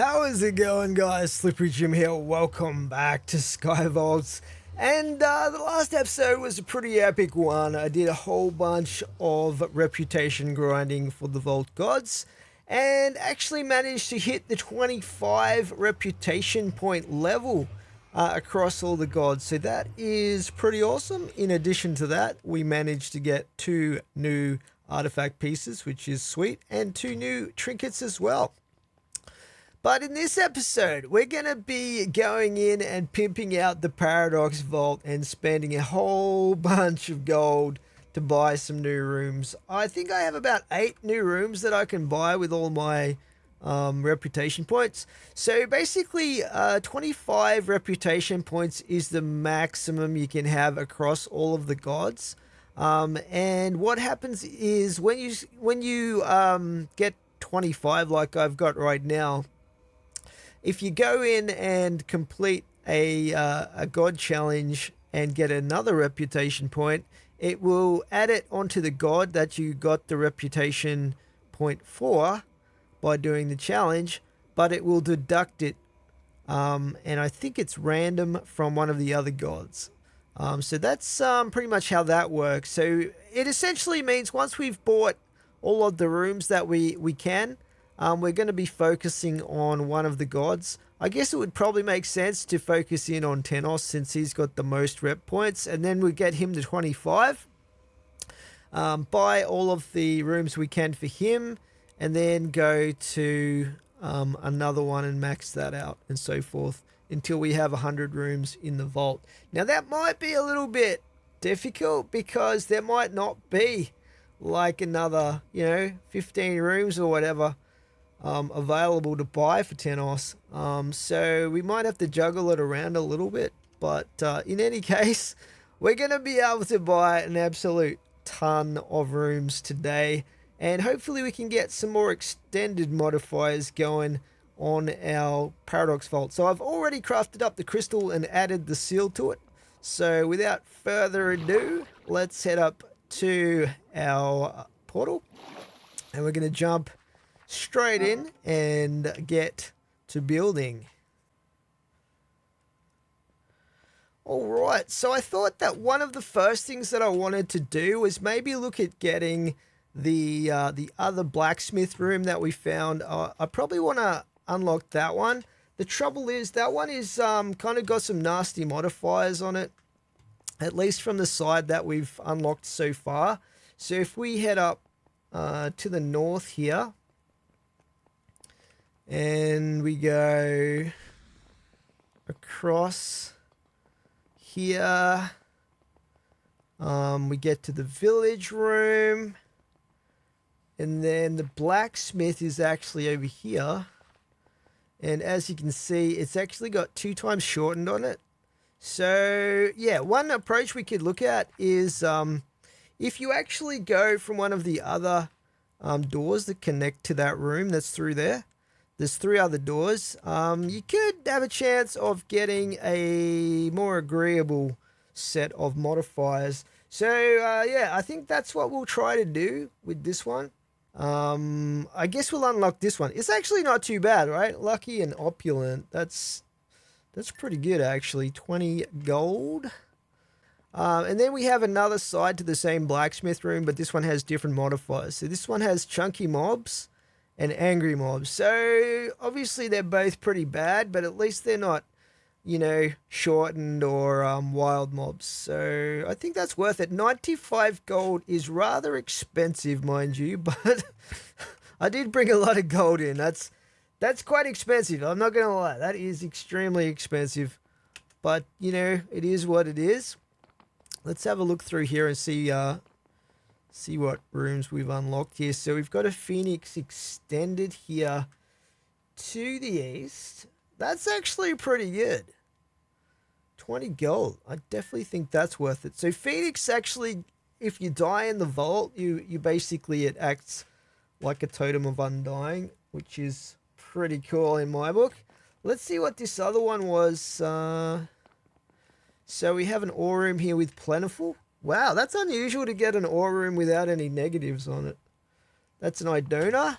How is it going, guys? Slippery Jim here. Welcome back to Sky Vaults. And the last episode was a pretty epic one. I did a whole bunch of reputation grinding for the Vault Gods and actually managed to hit the 25 reputation point level across all the gods. So that is pretty awesome. In addition to that, we managed to get 2 new artifact pieces, which is sweet, and 2 new trinkets as well. But in this episode, we're going to be going in and pimping out the Paradox Vault and spending a whole bunch of gold to buy some new rooms. I think I have about 8 new rooms that I can buy with all my reputation points. So basically, 25 reputation points is the maximum you can have across all of the gods. And what happens is when you get 25 like I've got right now, if you go in and complete a god challenge and get another reputation point, it will add it onto the god that you got the reputation point for by doing the challenge, but it will deduct it, and I think it's random from one of the other gods. So that's pretty much how that works. So it essentially means once we've bought all of the rooms that we can, we're going to be focusing on one of the gods. I guess it would probably make sense to focus in on Tenos since he's got the most rep points, and then we get him to 25. Buy all of the rooms we can for him, and then go to another one and max that out, and so forth, until we have 100 rooms in the vault. Now that might be a little bit difficult because there might not be like another, 15 rooms or whatever available to buy for Tenos. So we might have to juggle it around a little bit, but in any case, we're going to be able to buy an absolute ton of rooms today, and hopefully we can get some more extended modifiers going on our Paradox Vault. So I've already crafted up the crystal and added the seal to it. So without further ado, let's head up to our portal, and we're going to jump straight in and get to building. Alright, so I thought that one of the first things that I wanted to do was maybe look at getting the other blacksmith room that we found. I probably want to unlock that one. The trouble is that one is kind of got some nasty modifiers on it, at least from the side that we've unlocked so far. So if we head up to the north here, and we go across here, we get to the village room, and then the blacksmith is actually over here. And as you can see, it's actually got 2 times shortened on it. So yeah, one approach we could look at is if you actually go from one of the other doors that connect to that room that's through there. There's 3 other doors. You could have a chance of getting a more agreeable set of modifiers. So yeah, I think that's what we'll try to do with this one. I guess we'll unlock this one. It's actually not too bad, right? Lucky and opulent. That's pretty good actually. 20 gold. And then we have another side to the same blacksmith room, but this one has different modifiers. So this one has chunky mobs and angry mobs. So obviously they're both pretty bad, but at least they're not, shortened or wild mobs. So I think that's worth it. 95 gold is rather expensive, mind you, but I did bring a lot of gold in. That's quite expensive. I'm not going to lie. That is extremely expensive, but it is what it is. Let's have a look through here and see what rooms we've unlocked here. So we've got a Phoenix extended here to the east. That's actually pretty good. 20 gold. I definitely think that's worth it. So Phoenix actually, if you die in the vault, you basically, it acts like a totem of undying, which is pretty cool in my book. Let's see what this other one was. So we have an ore room here with plentiful. Wow, that's unusual to get an ore room without any negatives on it. That's an Idona.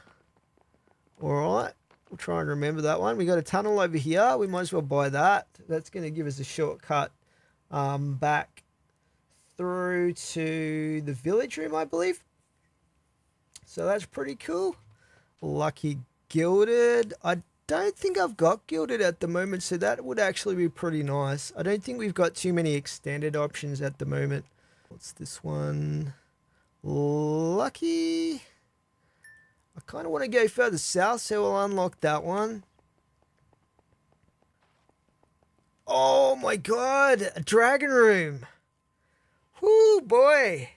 Alright. We'll try and remember that one. We got a tunnel over here. We might as well buy that. That's going to give us a shortcut back through to the village room, I believe. So that's pretty cool. Lucky gilded. I don't think I've got gilded at the moment, so that would actually be pretty nice. I don't think we've got too many extended options at the moment. What's this one? Lucky. I kind of want to go further south, so we'll unlock that one. Oh my god, a dragon room. Whoo, boy.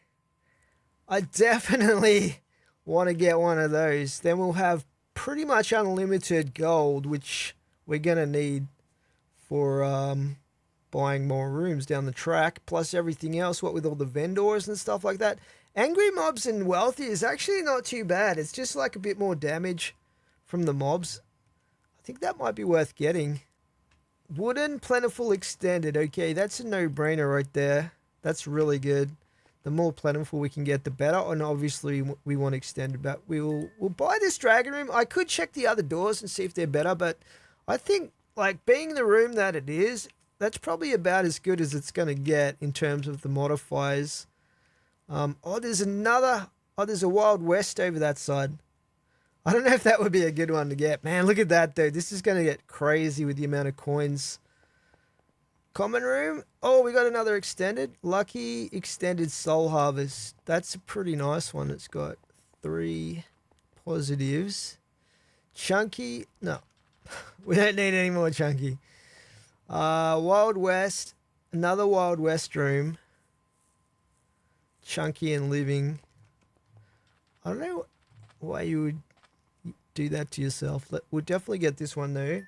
I definitely want to get one of those. Then we'll have pretty much unlimited gold, which we're going to need for buying more rooms down the track, plus everything else, what with all the vendors and stuff like that. Angry mobs and wealthy is actually not too bad. It's just like a bit more damage from the mobs. I think that might be worth getting. Wooden plentiful extended. Okay, that's a no-brainer right there. That's really good. The more plentiful we can get, the better. And obviously we want extended, but we'll buy this dragon room. I could check the other doors and see if they're better, but I think like being the room that it is, that's probably about as good as it's going to get in terms of the modifiers. Oh, there's a Wild West over that side. I don't know if that would be a good one to get. Man, look at that, though. This is going to get crazy with the amount of coins. Common room. Oh, we got another extended. Lucky extended soul harvest. That's a pretty nice one. It's got 3 positives. Chunky. No, we don't need any more chunky. Wild West. Another Wild West room. Chunky and living. I don't know why you would do that to yourself. We'll definitely get this one though.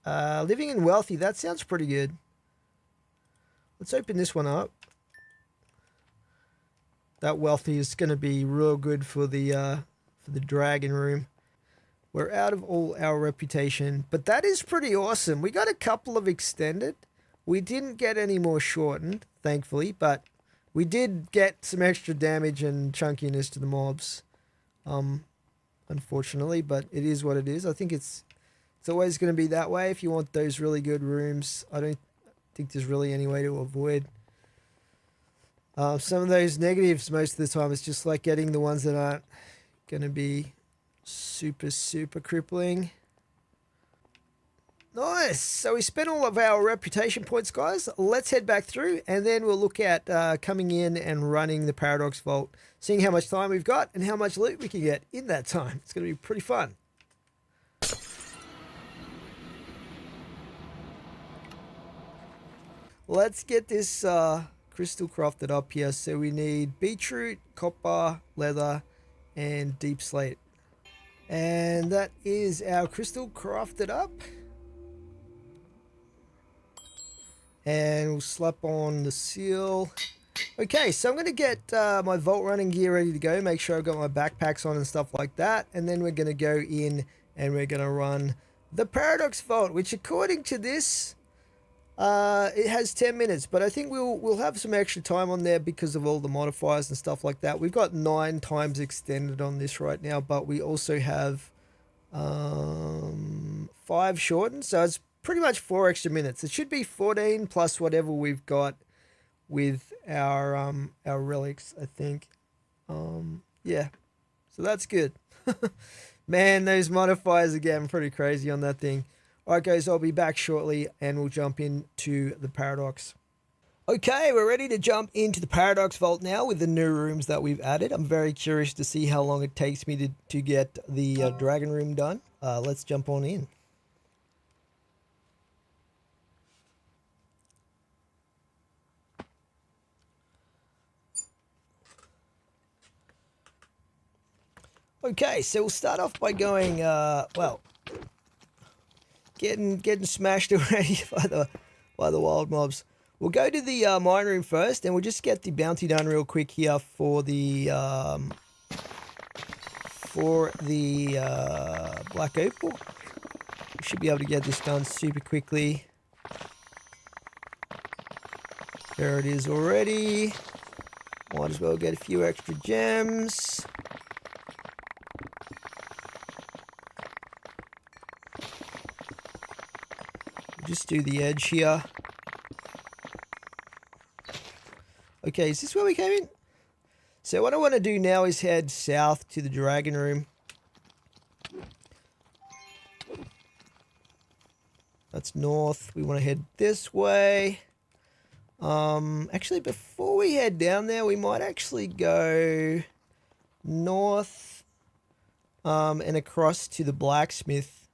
Living and wealthy. That sounds pretty good. Let's open this one up. That wealthy is going to be real good for the dragon room. We're out of all our reputation, but that is pretty awesome. We got a couple of extended. We didn't get any more shortened, thankfully, but we did get some extra damage and chunkiness to the mobs, unfortunately, but it is what it is. I think it's always going to be that way if you want those really good rooms. I don't think there's really any way to avoid some of those negatives. Most of the time, it's just like getting the ones that aren't going to be super, super crippling. Nice. So we spent all of our reputation points, guys. Let's head back through and then we'll look at coming in and running the Paradox Vault, seeing how much time we've got and how much loot we can get in that time. It's going to be pretty fun. Let's get this crystal crafted up here. So we need beetroot, copper, leather, and deep slate. And that is our crystal crafted up. And we'll slap on the seal. Okay, so I'm going to get my vault running gear ready to go. Make sure I've got my backpacks on and stuff like that. And then we're going to go in and we're going to run the Paradox Vault, which according to this, it has 10 minutes. But I think we'll have some extra time on there because of all the modifiers and stuff like that. We've got 9 times extended on this right now, but we also have 5 shortened. So it's pretty much 4 extra minutes. It should be 14 plus whatever we've got with our relics, I think. Yeah, so that's good. Man, those modifiers are getting pretty crazy on that thing. All right, guys, I'll be back shortly and we'll jump into the Paradox. Okay, we're ready to jump into the Paradox Vault now with the new rooms that we've added. I'm very curious to see how long it takes me to get the dragon room done. Let's jump on in. Okay, so we'll start off by going, well, getting smashed already by the wild mobs. We'll go to the mine room first, and we'll just get the bounty done real quick here for the black opal. We should be able to get this done super quickly. There it is already. Might as well get a few extra gems. Just do the edge here. Okay, is this where we came in? So what I want to do now is head south to the dragon room. That's north. We want to head this way. Actually, before we head down there, we might actually go north and across to the blacksmith,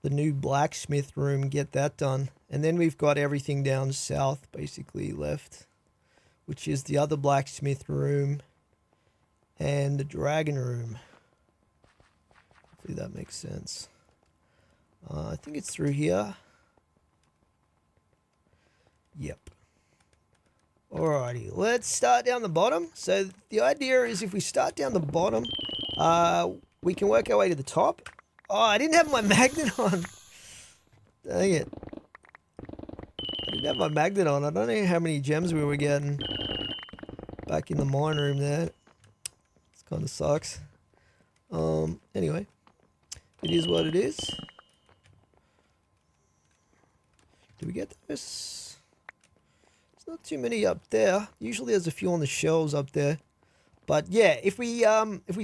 the new blacksmith room, get that done. And then we've got everything down south basically left, which is the other blacksmith room and the dragon room. Hopefully that makes sense. I think it's through here. Yep. Alrighty, let's start down the bottom. So the idea is if we start down the bottom, we can work our way to the top. Oh, I didn't have my magnet on. Dang it. I didn't have my magnet on. I don't know how many gems we were getting back in the mine room there. This kind of sucks. Anyway, it is what it is. Do we get this? There's not too many up there. Usually there's a few on the shelves up there. But yeah, if we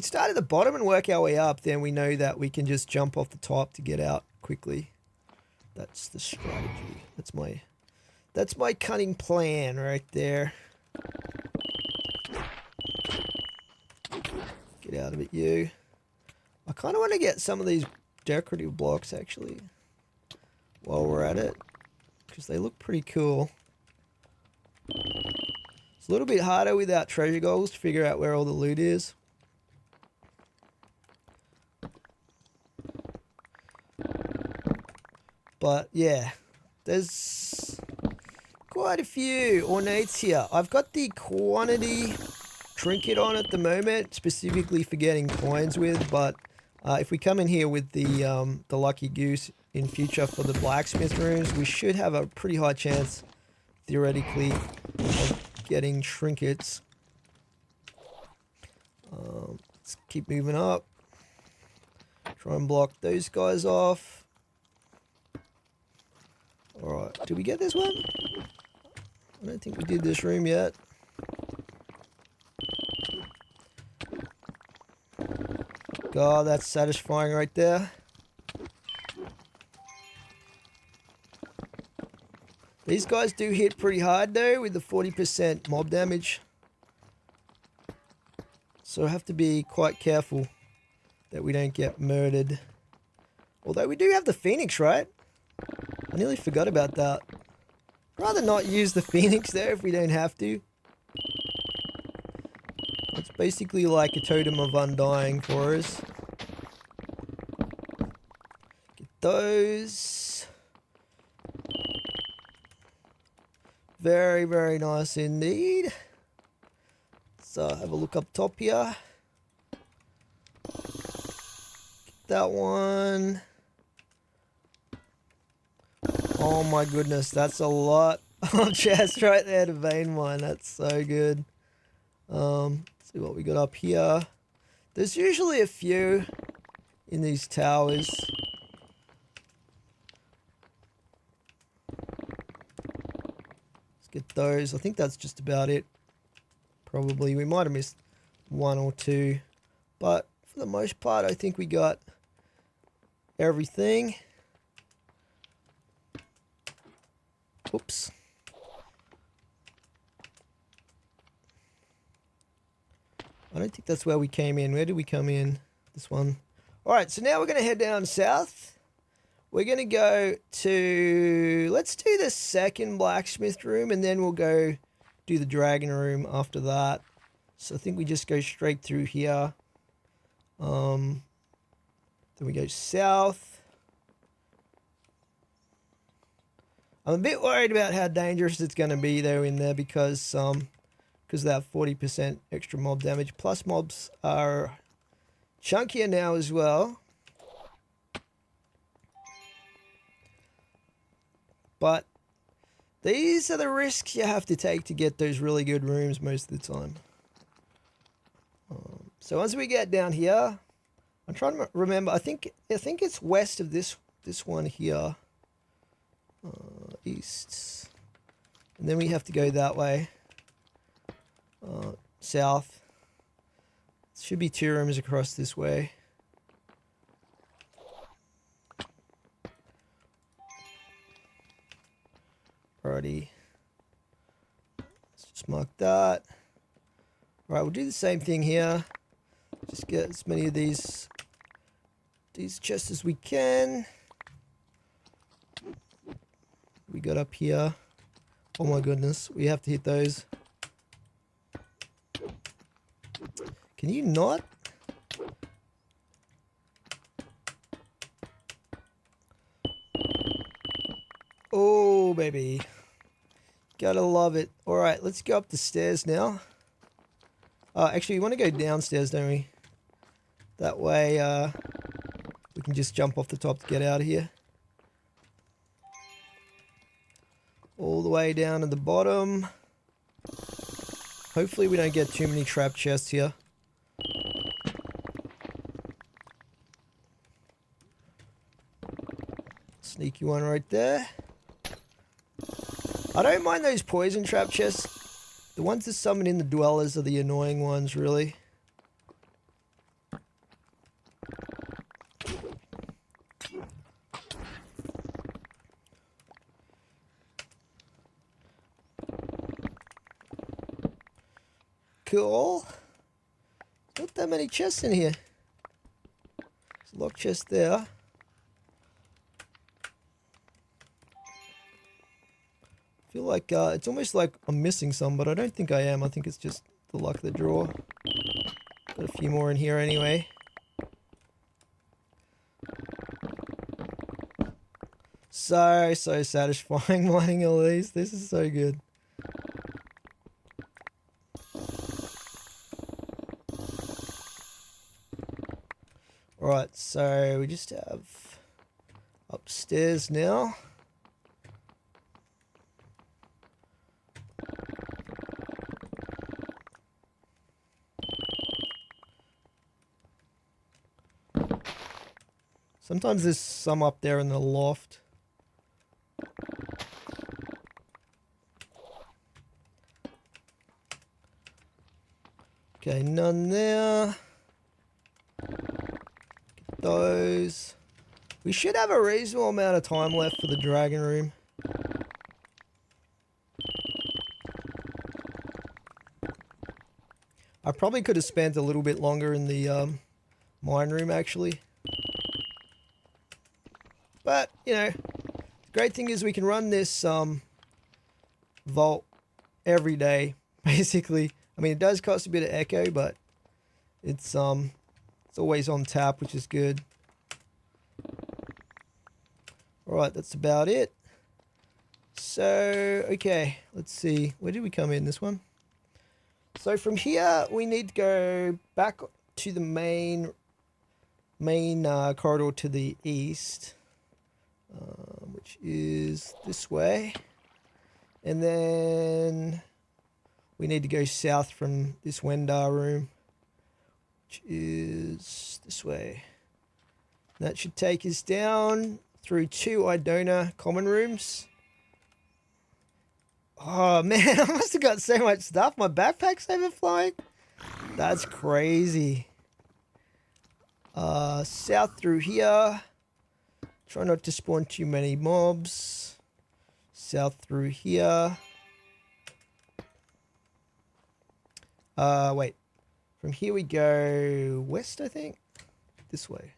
start at the bottom and work our way up, then we know that we can just jump off the top to get out quickly. That's the strategy. That's my cunning plan right there. Get out of it, you. I kind of want to get some of these decorative blocks actually while we're at it, because they look pretty cool. It's a little bit harder without treasure goals to figure out where all the loot is. But yeah, there's quite a few ornates here. I've got the quantity trinket on at the moment, specifically for getting coins with, but if we come in here with the lucky goose in future for the blacksmith rooms, we should have a pretty high chance, theoretically, of getting trinkets. Let's keep moving up. Try and block those guys off. Alright, did we get this one? I don't think we did this room yet. God, that's satisfying right there. These guys do hit pretty hard though with the 40% mob damage. So I have to be quite careful that we don't get murdered. Although we do have the Phoenix, right? I nearly forgot about that. Rather not use the Phoenix there if we don't have to. It's basically like a totem of undying for us. Get those. Very, very nice indeed. So have a look up top here. Get that one. Oh my goodness, that's a lot of chests right there to vein mine. That's so good. Let's see what we got up here. There's usually a few in these towers. Let's get those. I think that's just about it. Probably. We might have missed one or two. But for the most part, I think we got everything. Oops. I don't think that's where we came in. Where did we come in? This one. Alright, so now we're going to head down south. We're going to go to... Let's do the second blacksmith room, and then we'll go do the dragon room after that. So I think we just go straight through here. Then we go south. I'm a bit worried about how dangerous it's going to be though in there because of that 40% extra mob damage. Plus mobs are chunkier now as well. But these are the risks you have to take to get those really good rooms most of the time. So once we get down here, I'm trying to remember. I think it's west of this one here. East. And then we have to go that way. South. Should be 2 rooms across this way. Alrighty. Let's just mark that. Alright, we'll do the same thing here. Just get as many of these chests as we can. We got up here. Oh my goodness, we have to hit those. Can you not? Oh, baby. Gotta love it. Alright, let's go up the stairs now. Actually, we want to go downstairs, don't we? That way, we can just jump off the top to get out of here. All the way down to the bottom. Hopefully we don't get too many trap chests here. Sneaky one right there. I don't mind those poison trap chests. The ones that summon in the dwellers are the annoying ones, really. Cool. Not that many chests in here. There's a lock chest there. I feel like it's almost like I'm missing some, but I don't think I am. I think it's just the luck of the draw. Got a few more in here anyway. So satisfying mining all these. This is so good. Alright, so we just have upstairs now. Sometimes there's some up there in the loft. Okay, none there. Get those. We should have a reasonable amount of time left for the dragon room. I probably could have spent a little bit longer in the mine room, actually. But, you know, the great thing is we can run this vault every day, basically. I mean, it does cost a bit of echo, but it's always on tap, which is good. Alright, that's about it. So, okay, let's see. Where did we come in? This one? So from here, we need to go back to the main corridor to the east. Which is this way, and then we need to go south from this Wendar room, which is this way. That should take us down through 2 Idona common rooms. Oh man, I must have got so much stuff. My backpack's overflowing. That's crazy. South through here. Try not to spawn too many mobs. South through here. Wait. From here we go west, I think. This way.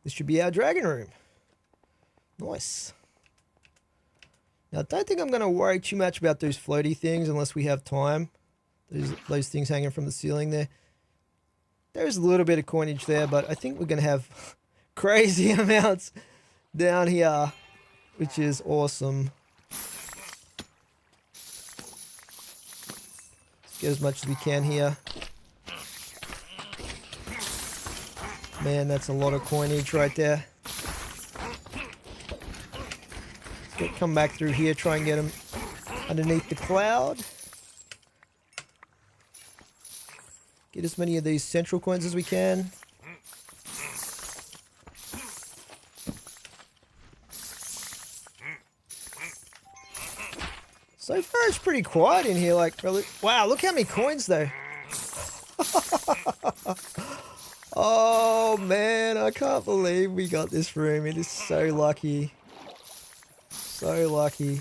This should be our dragon room. Nice. Now, I don't think I'm going to worry too much about those floaty things unless we have time. Those things hanging from the ceiling there. There's a little bit of coinage there, but I think we're going to have crazy amounts down here, which is awesome. Let's get as much as we can here. Man, that's a lot of coinage right there. Let's come back through here, try and get them underneath the cloud. Get as many of these central coins as we can. So far it's pretty quiet in here, like, really. Wow, look how many coins though. Oh man, I can't believe we got this room. It is so lucky. So lucky.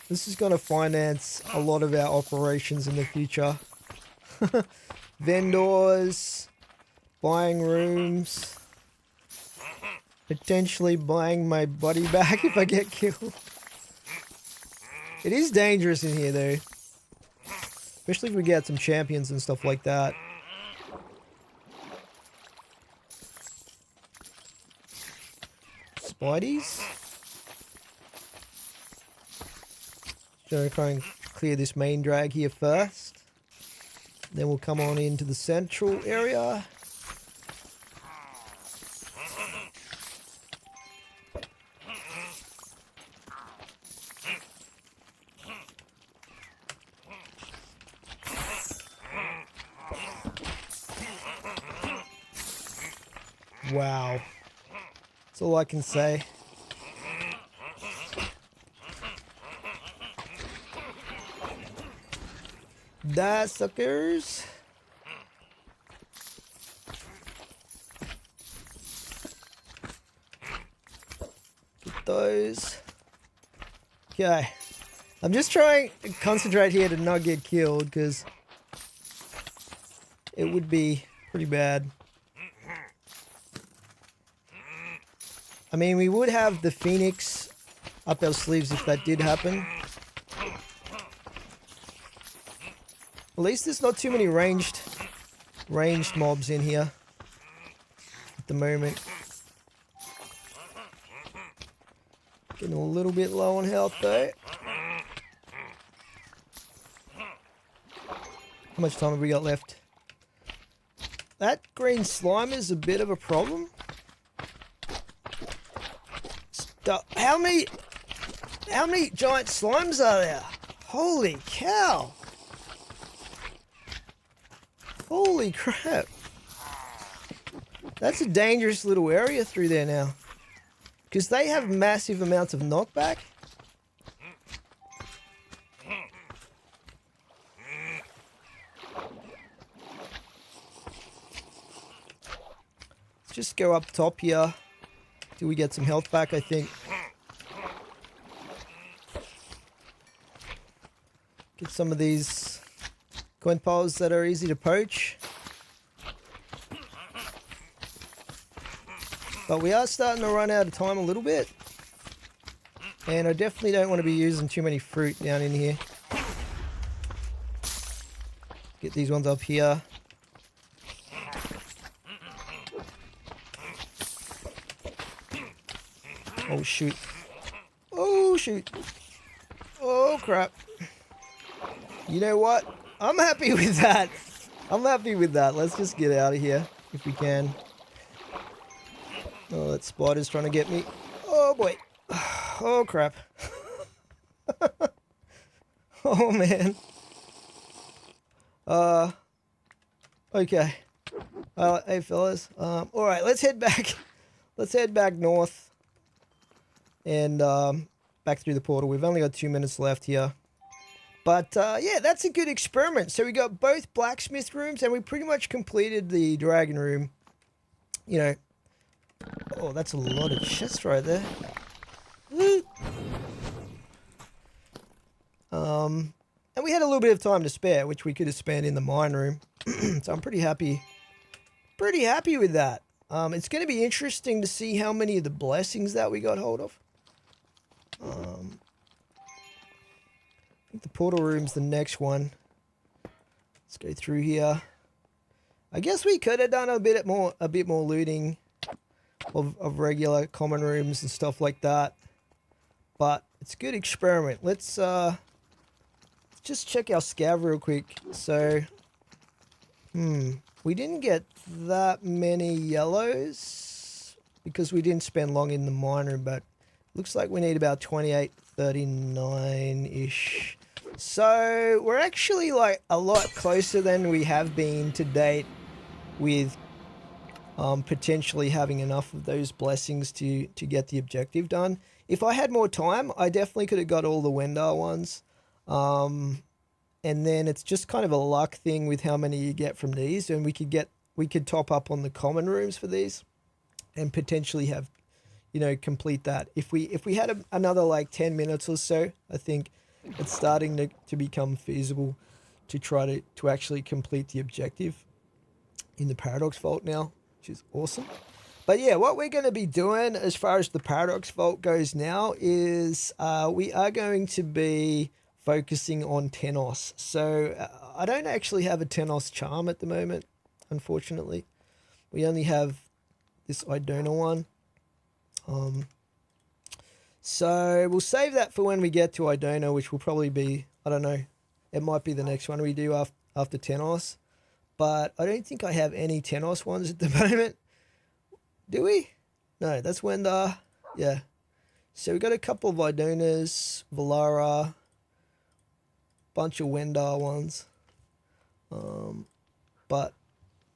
This is going to finance a lot of our operations in the future. Vendors, buying rooms, potentially buying my buddy back if I get killed. It is dangerous in here though. Especially if we get some champions and stuff like that. Spideys? Gonna try and clear this main drag here first. Then we'll come on into the central area. Wow. That's all I can say. Die, suckers. Get those. Okay. I'm just trying to concentrate here to not get killed because it would be pretty bad. I mean, we would have the Phoenix up our sleeves if that did happen. At least there's not too many ranged mobs in here at the moment. Getting a little bit low on health though. How much time have we got left? That green slime is a bit of a problem. How many giant slimes are there? Holy cow! Holy crap. That's a dangerous little area through there now. Because they have massive amounts of knockback. Let's just go up top here. Till we get some health back, I think. Get some of these coin piles that are easy to poach. But we are starting to run out of time a little bit. And I definitely don't want to be using too many fruit down in here. Get these ones up here. Oh shoot. Oh shoot. Oh crap. You know what? I'm happy with that. I'm happy with that. Let's just get out of here if we can. Oh, that spider's trying to get me. Oh boy. Oh crap. Oh man. Okay. Hey fellas. Alright, let's head back. Let's head back north. And back through the portal. We've only got 2 minutes left here. But yeah, that's a good experiment. So we got both blacksmith rooms and we pretty much completed the dragon room. You know. Oh, that's a lot of chests right there. Woo. And we had a little bit of time to spare, which we could have spent in the mine room. So I'm pretty happy. Pretty happy with that. It's going to be interesting to see how many of the blessings that we got hold of. I think the portal room's the next one. Let's go through here. I guess we could have done a bit more looting of regular common rooms and stuff like that. But it's a good experiment. Let's just check our scav real quick. So, we didn't get that many yellows because we didn't spend long in the mine room, but looks like we need about 28, 39-ish. So we're actually like a lot closer than we have been to date with potentially having enough of those blessings to get the objective done. If I had more time, I definitely could have got all the Wendar ones. And then it's just kind of a luck thing with how many you get from these, and we could top up on the common rooms for these and potentially have, complete that. If we had another like 10 minutes or so, I think it's starting to become feasible to try to actually complete the objective in the Paradox Vault now, which is awesome. But yeah, what we're going to be doing as far as the Paradox Vault goes now is we are going to be focusing on Tenos. So I don't actually have a Tenos charm at the moment, unfortunately. We only have this Idona one. So we'll save that for when we get to Idona, which will probably be, I don't know, it might be the next one we do after Tenos. But I don't think I have any Tenos ones at the moment. Do we? No, that's Wendar. Yeah. So we got a couple of Idonas, Valara, bunch of Wendar ones. But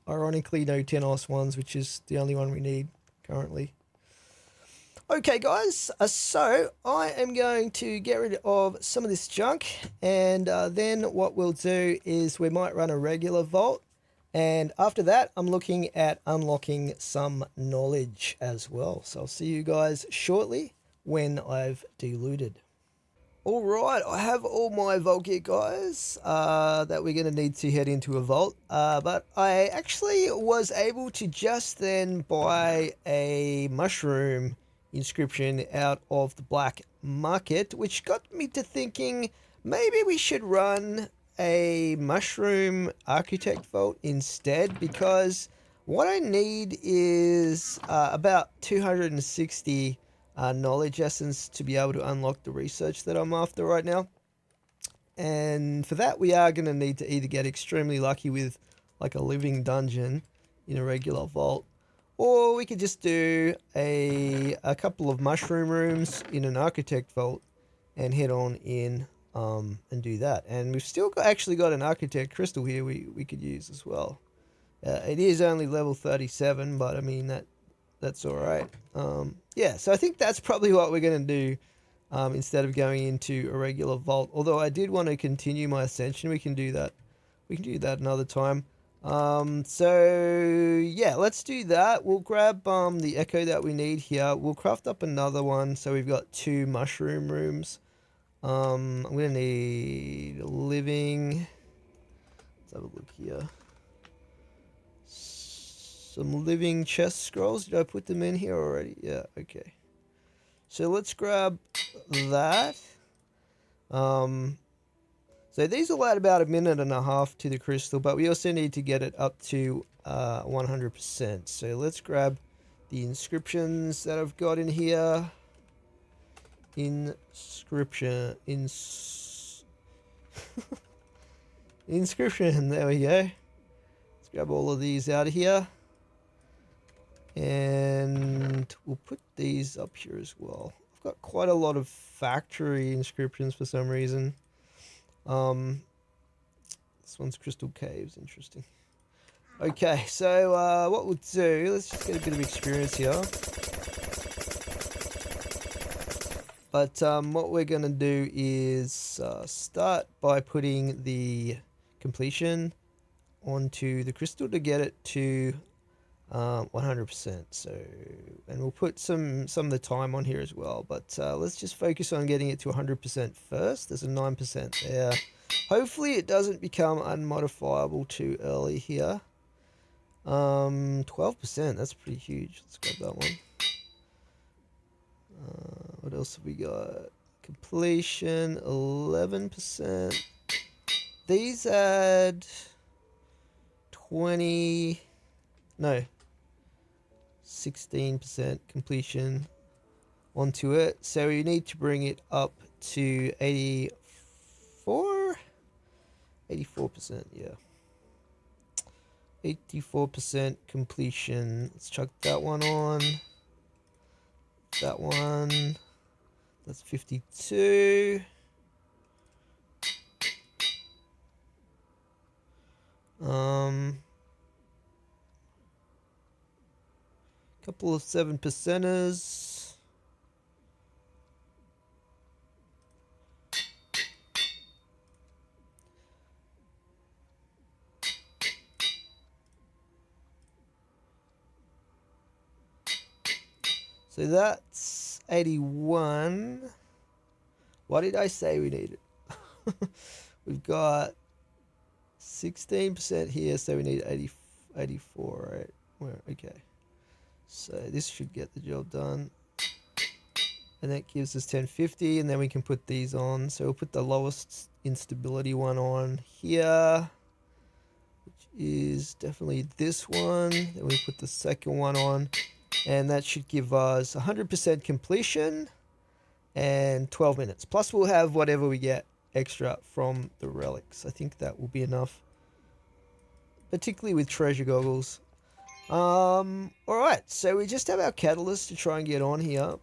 ironically, no Tenos ones, which is the only one we need currently. Okay, guys, so I am going to get rid of some of this junk, and then what we'll do is we might run a regular vault, and after that, I'm looking at unlocking some knowledge as well. So I'll see you guys shortly when I've delooted. All right, I have all my vault gear, guys, that we're going to need to head into a vault. But I actually was able to just then buy a mushroom inscription out of the black market, which got me to thinking maybe we should run a mushroom architect vault instead, because what I need is about 260 knowledge essence to be able to unlock the research that I'm after right now. And for that, we are going to need to either get extremely lucky with like a living dungeon in a regular vault, or we could just do a couple of mushroom rooms in an architect vault and head on in and do that. And we've still actually got an architect crystal here we could use as well. It is only level 37, but I mean that's all right. Yeah, so I think that's probably what we're going to do instead of going into a regular vault. Although I did want to continue my ascension, we can do that. We can do that another time. So yeah, let's do that. We'll grab the echo that we need here. We'll craft up another one, so we've got 2 mushroom rooms. I'm gonna need a living. Let's have a look here. Some living chest scrolls. Did I put them in here already? Yeah, okay. So let's grab that. So these will add about 1.5 minutes to the crystal, but we also need to get it up to 100%. So let's grab the inscriptions that I've got in here. Inscription. Inscription. There we go. Let's grab all of these out of here. And we'll put these up here as well. I've got quite a lot of factory inscriptions for some reason. This one's Crystal Caves, interesting. Okay, so what we'll do, let's just get a bit of experience here. But what we're going to do is start by putting the completion onto the crystal to get it to 100%. So, and we'll put some of the time on here as well, but let's just focus on getting it to 100% first. There's a 9% there. Hopefully it doesn't become unmodifiable too early here. 12%, that's pretty huge. Let's grab that one. What else have we got? Completion 11%. These add 16% completion onto it. So you need to bring it up to 84%, yeah. 84% completion. Let's chuck that one on. That one. That's 52. Couple of 7%ers. So that's 81. What did I say we needed? We've got 16% here, so we need 84, right? Okay. So this should get the job done. And that gives us 1050, and then we can put these on. So we'll put the lowest instability one on here, which is definitely this one. Then we put the second one on, and that should give us 100% completion and 12 minutes. Plus we'll have whatever we get extra from the relics. I think that will be enough, particularly with treasure goggles. Alright, so we just have our catalyst to try and get on here.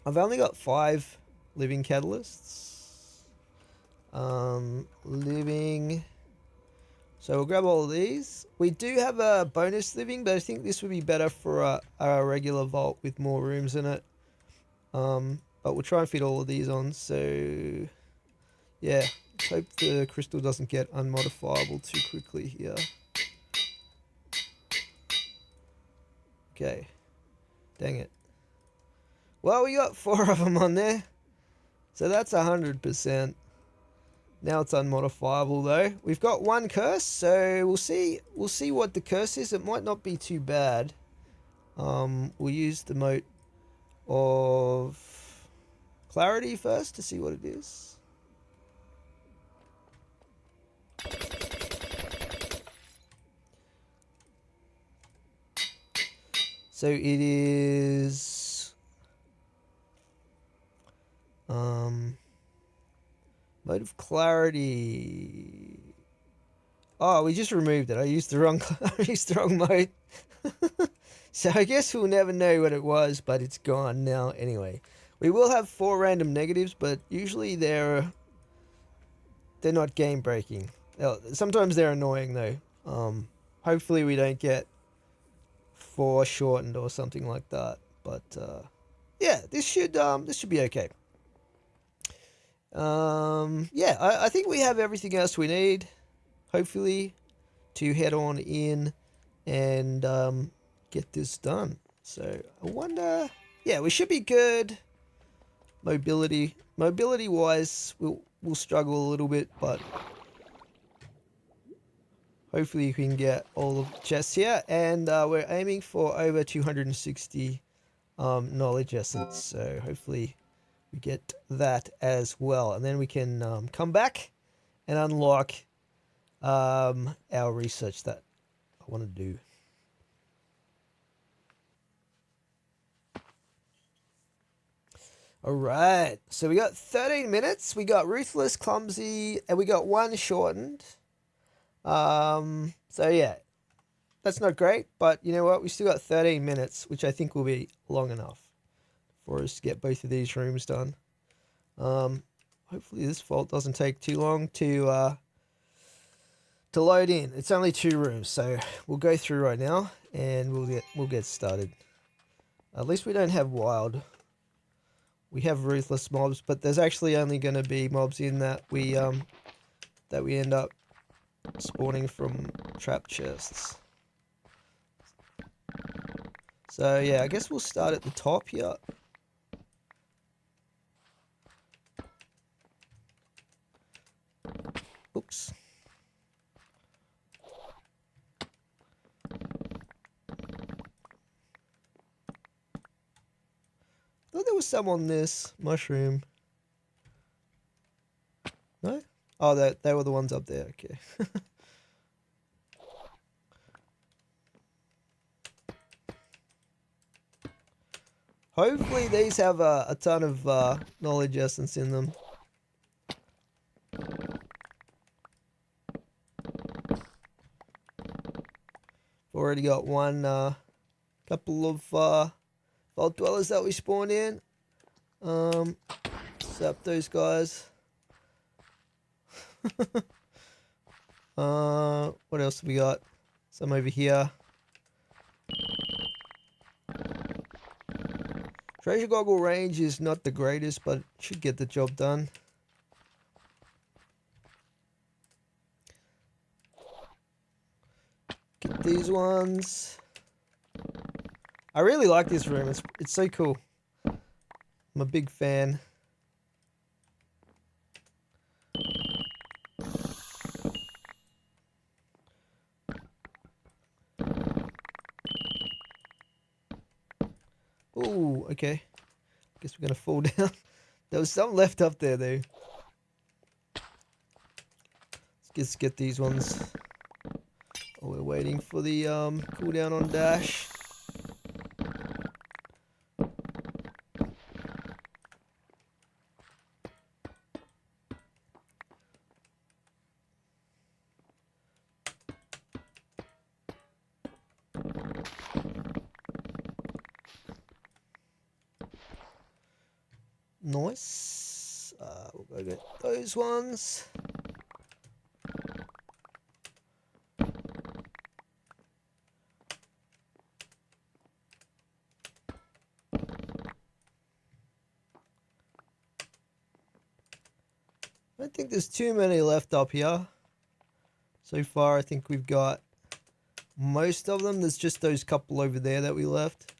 I've only got 5 living catalysts. Living. So we'll grab all of these. We do have a bonus living, but I think this would be better for a regular vault with more rooms in it. But we'll try and fit all of these on. So yeah, let's hope the crystal doesn't get unmodifiable too quickly here. Okay. Dang it. Well, we got 4 of them on there. So that's 100%. Now it's unmodifiable though. We've got 1 curse, so we'll see what the curse is. It might not be too bad. We'll use the mote of clarity first to see what it is. So it is mote of clarity. Oh, we just removed it. I used the wrong mote. So I guess we'll never know what it was, but it's gone now anyway. We will have 4 random negatives, but usually they're not game breaking. Sometimes they're annoying though. Hopefully we don't get 4 shortened or something like that. But yeah, this should be okay. Yeah, I think we have everything else we need, hopefully, to head on in and get this done. So I wonder, yeah, we should be good. Mobility wise, we'll struggle a little bit, but hopefully we can get all of the chests here. And we're aiming for over 260 knowledge essence, so hopefully we get that as well, and then we can come back and unlock our research that I want to do. Alright, so we got 13 minutes, we got Ruthless, Clumsy, and we got 1 shortened. So yeah, that's not great, but you know what, we still got 13 minutes, which I think will be long enough for us to get both of these rooms done. Hopefully this vault doesn't take too long to load in. It's only 2 rooms, so we'll go through right now and we'll get started. At least we don't have wild. We have ruthless mobs, but there's actually only going to be mobs in that we end up spawning from trap chests. So yeah, I guess we'll start at the top here. Oops. Thought there was some on this mushroom. No? Oh, they were the ones up there. Okay. Hopefully these have a ton of knowledge essence in them. Already got 1 couple of vault dwellers that we spawned in. Zap those guys. What else have we got? Some over here. Treasure goggle range is not the greatest, but should get the job done. Get these ones. I really like this room. It's so cool. I'm a big fan. Ooh, okay. Guess we're gonna fall down. There was some left up there though. Let's get these ones. Oh, we're waiting for the cooldown on dash. Nice. We'll go get those ones. I don't think there's too many left up here. So far, I think we've got most of them. There's just those couple over there that we left.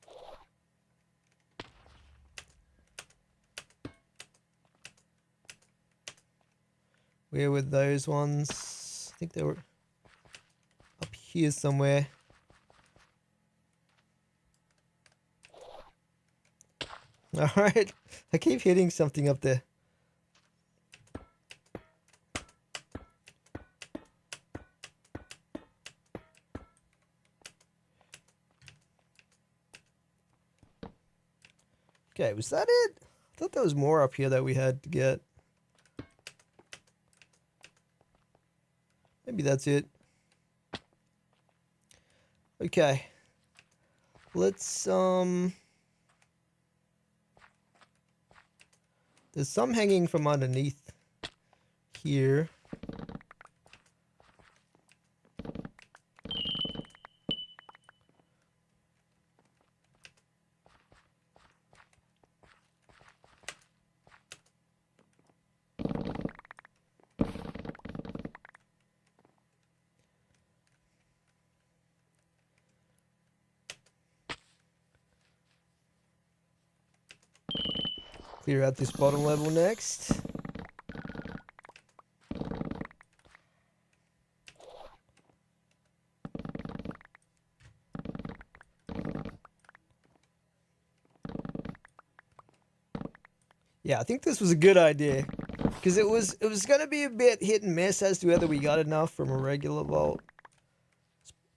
Where were those ones? I think they were up here somewhere. Alright, I keep hitting something up there. Okay, was that it? I thought there was more up here that we had to get. Maybe that's it. Okay. Let's, there's some hanging from underneath here. Clear out this bottom level next. Yeah, I think this was a good idea. Because it was going to be a bit hit and miss as to whether we got enough from a regular vault.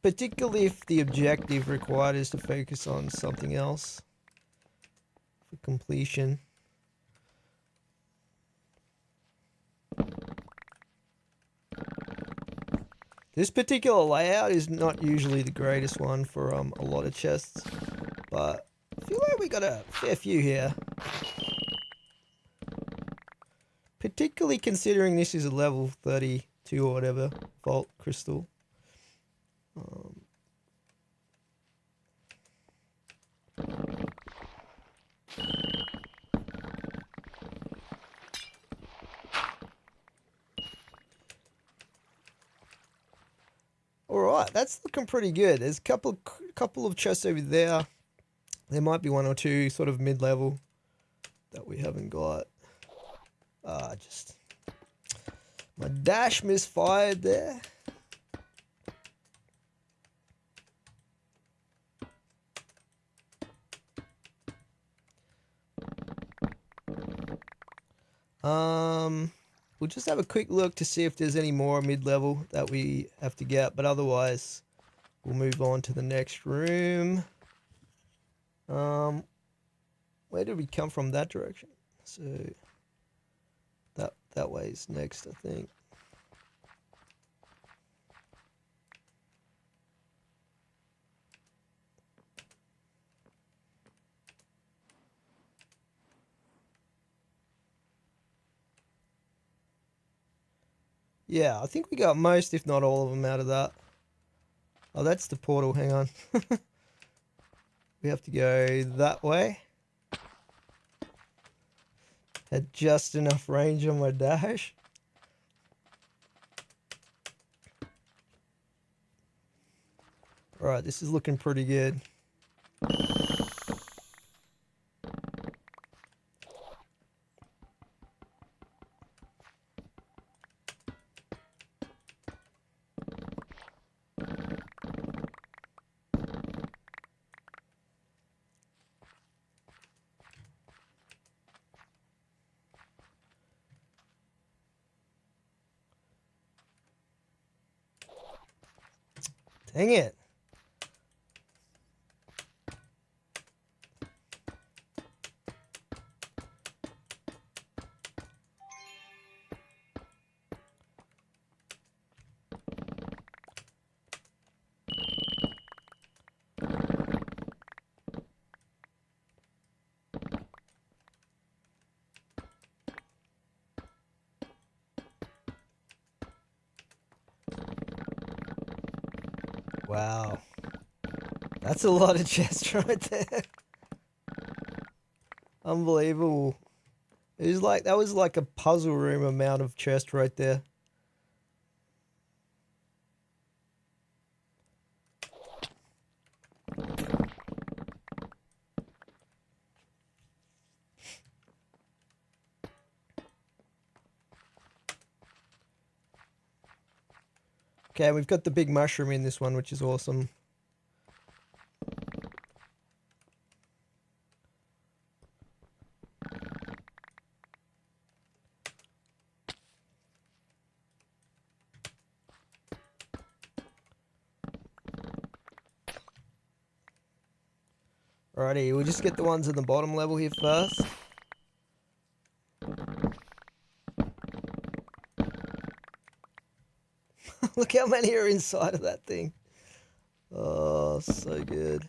Particularly if the objective required is to focus on something else for completion. This particular layout is not usually the greatest one for a lot of chests, but I feel like we got a fair few here. Particularly considering this is a level 32 or whatever vault crystal. Alright, that's looking pretty good. There's a couple of chests over there. There might be one or two sort of mid-level that we haven't got. Just my dash misfired there. We'll just have a quick look to see if there's any more mid-level that we have to get, but otherwise we'll move on to the next room. Where did we come from that direction? So that way is next, I think. Yeah, I think we got most, if not all of them out of that. Oh, that's the portal. Hang on. We have to go that way. Had just enough range on my dash. Alright, this is looking pretty good. Dang it. Wow. That's a lot of chests right there. Unbelievable. It was like, that was like a puzzle room amount of chest right there. Okay, we've got the big mushroom in this one, which is awesome. Alrighty, we'll just get the ones at the bottom level here first. Look how many are inside of that thing. Oh, so good.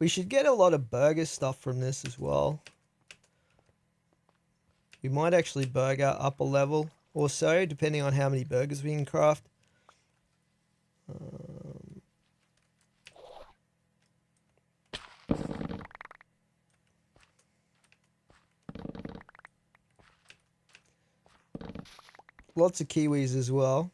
We should get a lot of burger stuff from this as well. We might actually burger up a level or so, depending on how many burgers we can craft. Lots of kiwis as well.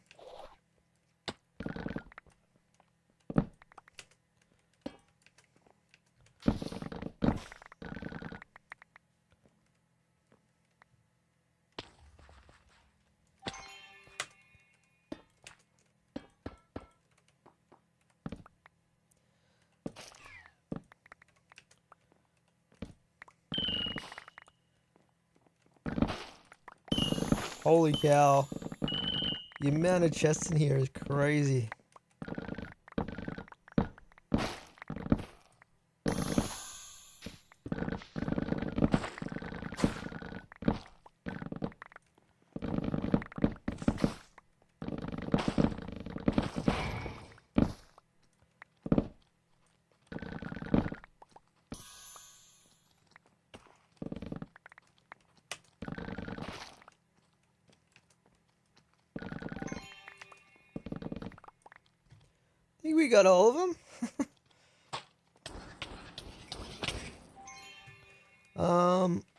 Holy cow. The amount of chests in here is crazy. I think we got all of them.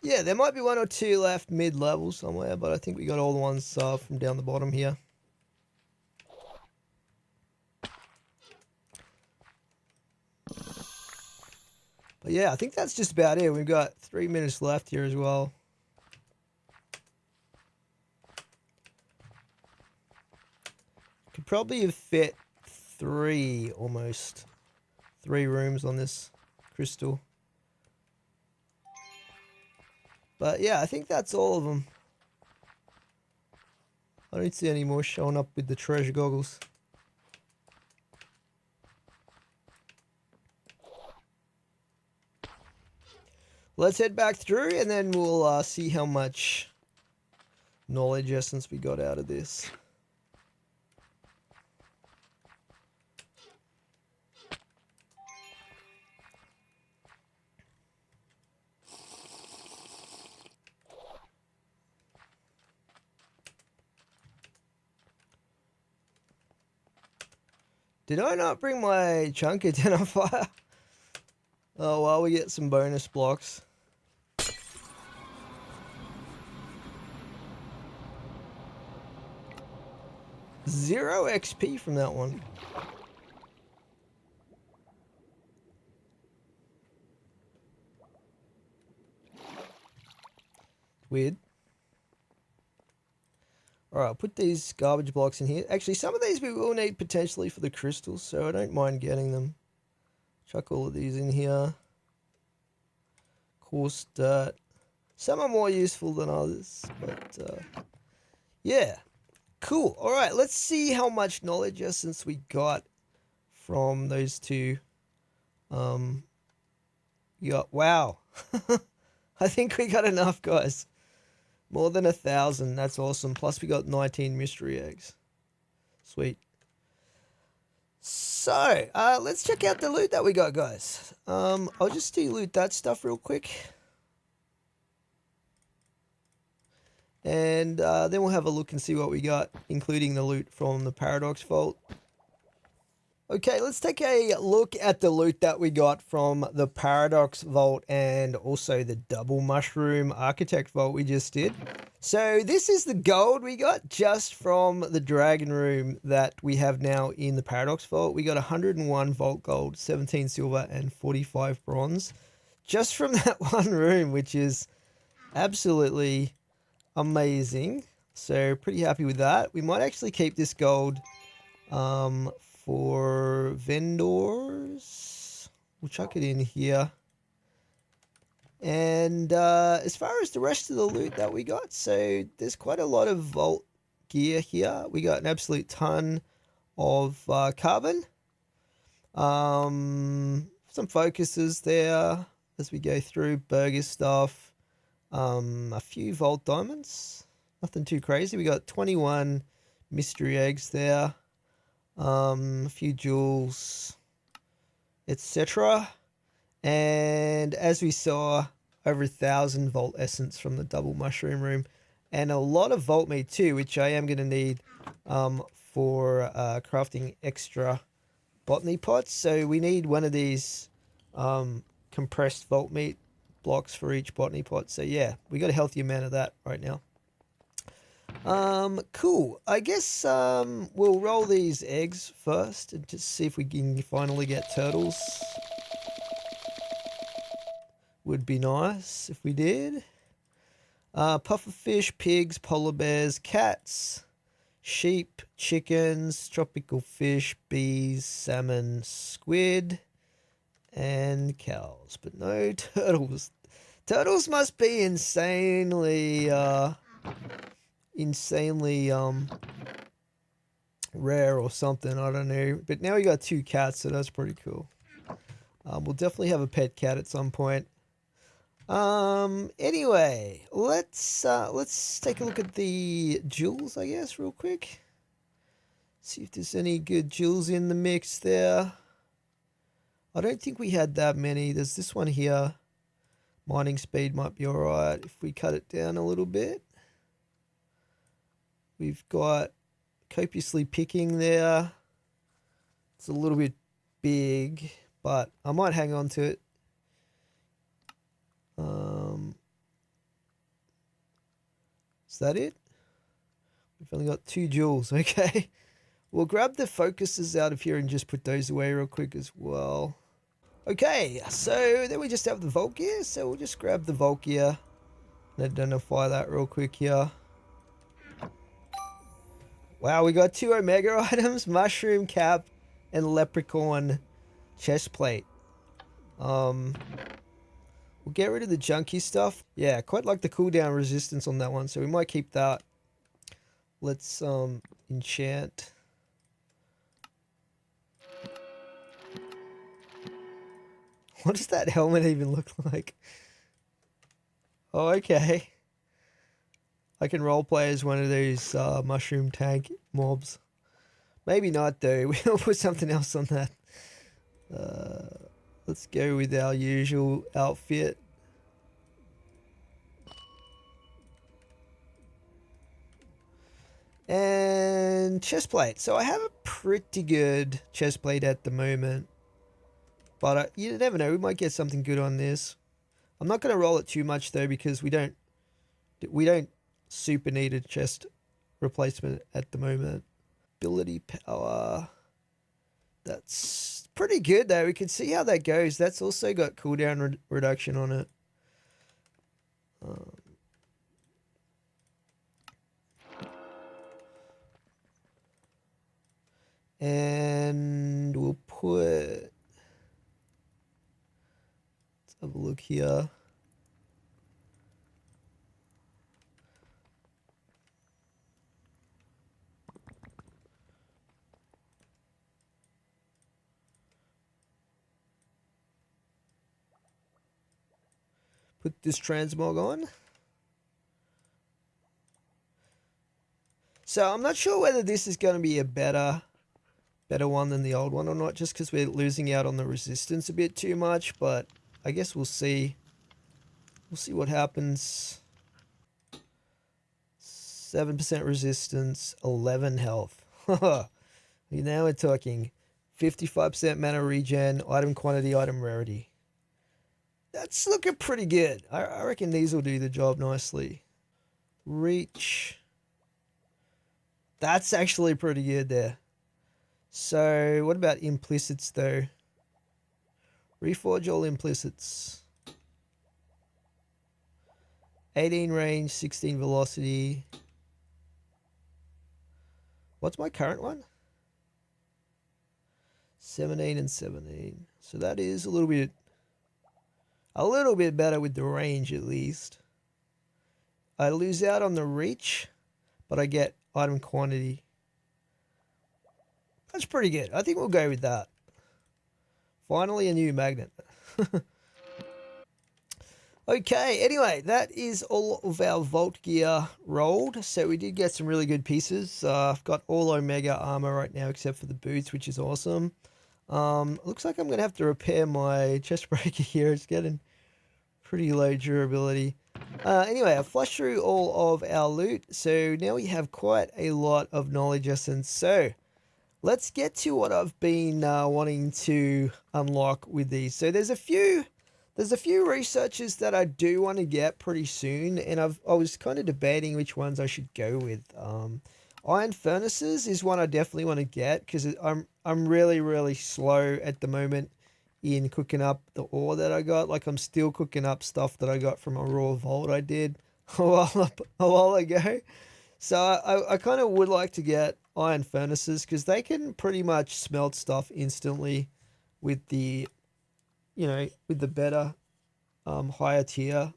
Yeah, there might be one or two left mid-level somewhere, but I think we got all the ones from down the bottom here. But yeah, I think that's just about it. We've got 3 minutes left here as well. Could probably have fit three rooms on this crystal. But yeah, I think that's all of them. I don't see any more showing up with the treasure goggles. Let's head back through and then we'll see how much knowledge essence we got out of this. Did I not bring my chunk identifier? Oh, well, we get some bonus blocks. 0 XP from that one. Weird. Alright, I'll put these garbage blocks in here. Actually, some of these we will need potentially for the crystals, so I don't mind getting them. Chuck all of these in here. Coarse dirt. Some are more useful than others, but yeah. Cool. Alright, let's see how much knowledge essence we got from those two. Wow. I think we got enough, guys. More than 1,000. That's awesome. Plus we got 19 mystery eggs. Sweet. So, let's check out the loot that we got, guys. I'll just loot that stuff real quick. And then we'll have a look and see what we got, including the loot from the Paradox Vault. Okay, let's take a look at the loot that we got from the Paradox Vault and also the Double Mushroom Architect Vault we just did. So this is the gold we got just from the Dragon Room that we have now in the Paradox Vault. We got 101 Vault Gold, 17 Silver, and 45 Bronze just from that one room, which is absolutely amazing. So pretty happy with that. We might actually keep this gold for vendors. We'll chuck it in here. And as far as the rest of the loot that we got, so there's quite a lot of vault gear here. We got an absolute ton of carbon. Some focuses there as we go through. Burger stuff. A few vault diamonds. Nothing too crazy. We got 21 mystery eggs there. A few jewels, etc. And as we saw, over 1,000 vault essence from the Double Mushroom Room, and a lot of vault meat too, which I am going to need for crafting extra botany pots. So we need one of these compressed vault meat blocks for each botany pot. So yeah, we got a healthy amount of that right now. Cool. I guess we'll roll these eggs first and just see if we can finally get turtles. Would be nice if we did. Pufferfish, pigs, polar bears, cats, sheep, chickens, tropical fish, bees, salmon, squid, and cows. But no turtles. Turtles must be insanely rare or something. I don't know. But now we got 2 cats, so that's pretty cool. We'll definitely have a pet cat at some point. Anyway, let's take a look at the jewels, I guess, real quick. See if there's any good jewels in the mix there. I don't think we had that many. There's this one here. Mining speed might be alright if we cut it down a little bit. We've got copiously picking there. It's a little bit big, but I might hang on to it. Is that it? We've only got 2 jewels. Okay. We'll grab the focuses out of here and just put those away real quick as well. Okay, so then we just have the vault gear. So we'll just grab the vault gear and identify that real quick here. Wow, we got 2 Omega items, mushroom cap and leprechaun chest plate. We'll get rid of the junky stuff. Yeah, quite like the cooldown resistance on that one, so we might keep that. Let's enchant. What does that helmet even look like? Oh, okay. I can roleplay as one of those mushroom tank mobs. Maybe not though. We'll put something else on that. Let's go with our usual outfit. And chestplate. So I have a pretty good chestplate at the moment. But you never know. We might get something good on this. I'm not going to roll it too much though because we don't super need a chest replacement at the moment. ability power. That's pretty good though. We can see how that goes. That's also got cooldown reduction on it. And we'll put, let's have a look here. Put this transmog on. So I'm not sure whether this is going to be a better one than the old one or not, just because we're losing out on the resistance a bit too much, but I guess we'll see. We'll see what happens. 7% resistance, 11 health. Now we're talking 55% mana regen, item quantity, item rarity. That's looking pretty good. I reckon these will do the job nicely. Reach. That's actually pretty good there. So what about implicits though? Reforge all implicits. 18 range, 16 velocity. What's my current one? 17 and 17. So that is a little bit better with the range at least. I lose out on the reach, but I get item quantity. That's pretty good. I think we'll go with that. Finally a new magnet. Okay, anyway, that is all of our Vault gear rolled. So we did get some really good pieces. I've got all Omega armor right now except for the boots, which is awesome. Looks like I'm going to have to repair my chest breaker here. It's getting pretty low durability. Anyway, I've flushed through all of our loot. So now we have quite a lot of knowledge essence. So let's get to what I've been wanting to unlock with these. So there's a few researches that I do want to get pretty soon, and I was kind of debating which ones I should go with. Iron furnaces is one I definitely want to get because I'm really slow at the moment in cooking up the ore that I got. Like I'm still cooking up stuff that I got from a raw vault I did a while ago. So I kind of would like to get iron furnaces because they can pretty much smelt stuff instantly with the better higher tier